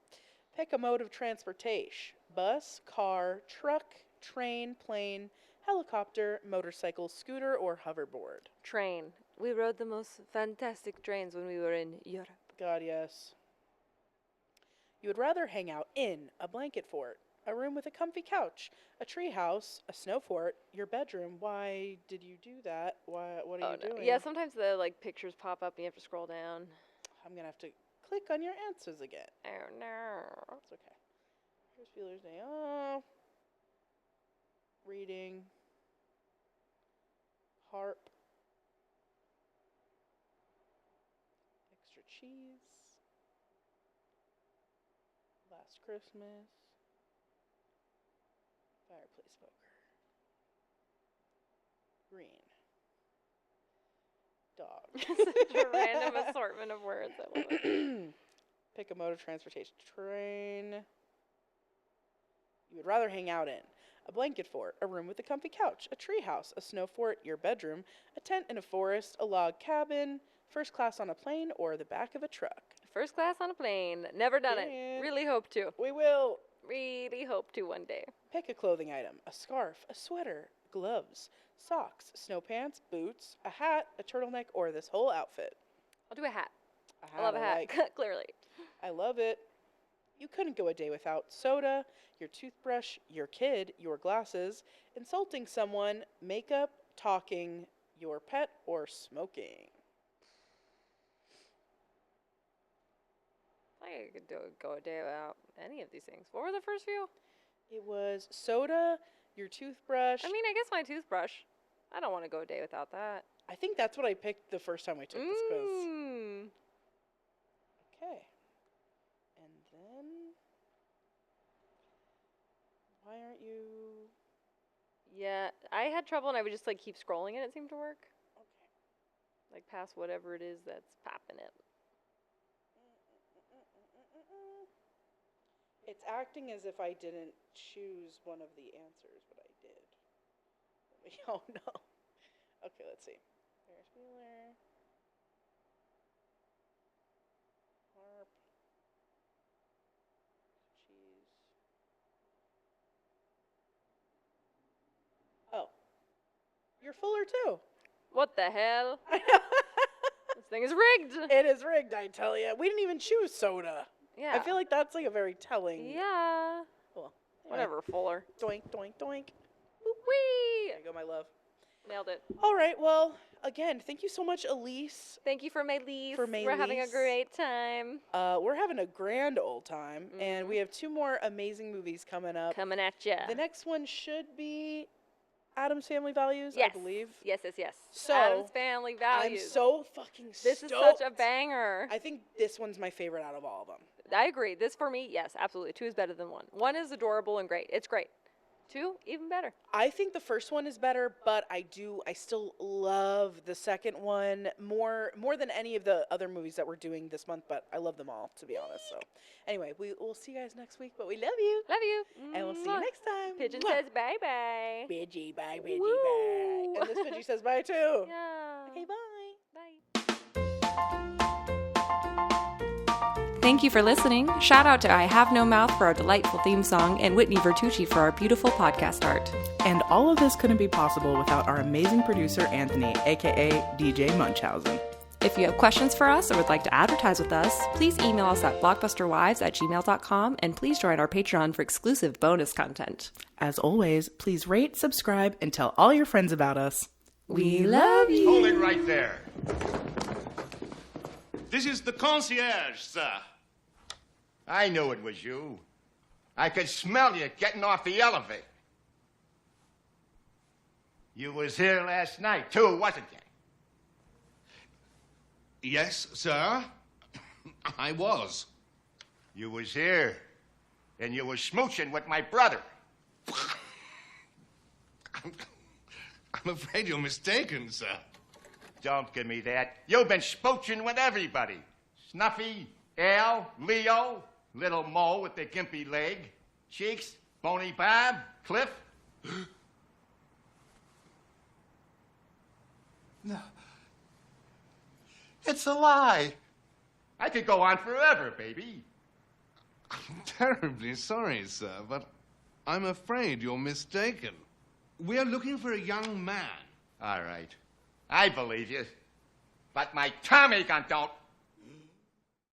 Pick a mode of transportation. Bus, car, truck, train, plane, helicopter, motorcycle, scooter, or hoverboard. Train. We rode the most fantastic trains when we were in Europe. God, yes. You would rather hang out in a blanket fort, a room with a comfy couch, a tree house, a snow fort, your bedroom. Why did you do that? What are you doing? Yeah, sometimes the pictures pop up and you have to scroll down. I'm going to have to click on your answers again. Oh no. It's okay. Here's Feeler's Day Off. Reading. Harp. Extra cheese. Last Christmas. Fireplace smoker. Green. Dog. Such a random assortment of words. I love it. Pick a mode of transportation. Train. You would rather hang out in a blanket fort, a room with a comfy couch, a tree house, a snow fort, your bedroom, a tent in a forest, a log cabin, first class on a plane, or the back of a truck. First class on a plane. Never done it. Brilliant. Really hope to. We will. Really hope to one day. Pick a clothing item, a scarf, a sweater, gloves, socks, snow pants, boots, a hat, a turtleneck, or this whole outfit. I'll do a hat. A I love a hat. like. Clearly. I love it. You couldn't go a day without soda, your toothbrush, your kid, your glasses, insulting someone, makeup, talking, your pet, or smoking. I could go a day without any of these things. What were the first few? It was soda, your toothbrush. I mean, I guess my toothbrush. I don't want to go a day without that. I think that's what I picked the first time we took this quiz. Okay. And then, why aren't you? Yeah, I had trouble and I would just keep scrolling and it seemed to work. Okay. Past whatever it is that's popping it. It's acting as if I didn't choose one of the answers, but I did. Oh no. Okay, let's see. Ferris Bueller. Harp. Cheese. Oh. You're fuller too. What the hell? I know. This thing is rigged. It is rigged, I tell you. We didn't even choose soda. Yeah. I feel like that's a very telling. Yeah. Well, anyway. Whatever, Fuller. Doink, doink, doink. Whee! There you go, my love. Nailed it. All right, well, again, thank you so much, Elise. Thank you for Maylise. For We're having a Maylise. great time. We're having a grand old time, and we have 2 more amazing movies coming up. Coming at ya. The next one should be Addams Family Values, Yes. I believe. Yes. So, Addams Family Values. I'm so fucking stoked. This is such a banger. I think this one's my favorite out of all of them. I agree. This for me, yes, absolutely. 2 is better than 1. 1 is adorable and great. It's great. 2, even better. I think the first one is better, but I still love the second one more than any of the other movies that we're doing this month, but I love them all, to be honest. So anyway, we'll see you guys next week, but we love you. Love you. And we'll see you next time. Pigeon Mwah. says bye-bye. Pidgey, bye, Pidgey, Woo. bye. And this Pidgey says bye, too. Yeah. Okay, bye. Bye. Thank you for listening. Shout out to I Have No Mouth for our delightful theme song and Whitney Vertucci for our beautiful podcast art. And all of this couldn't be possible without our amazing producer, Anthony, aka DJ Munchausen. If you have questions for us or would like to advertise with us, please email us at blockbusterwives@gmail.com and please join our Patreon for exclusive bonus content. As always, please rate, subscribe, and tell all your friends about us. We love you. Hold it right there. This is the concierge, sir. I knew it was you. I could smell you getting off the elevator. You was here last night, too, wasn't you? Yes, sir. I was. You was here, and you was smooching with my brother. I'm afraid you're mistaken, sir. Don't give me that. You've been spooching with everybody. Snuffy, Al, Leo, little Mo with the gimpy leg, Cheeks, Bony Bob, Cliff. No. It's a lie. I could go on forever, baby. I'm terribly sorry, sir, but I'm afraid you're mistaken. We're looking for a young man. All right. I believe you. But my Tommy gun don't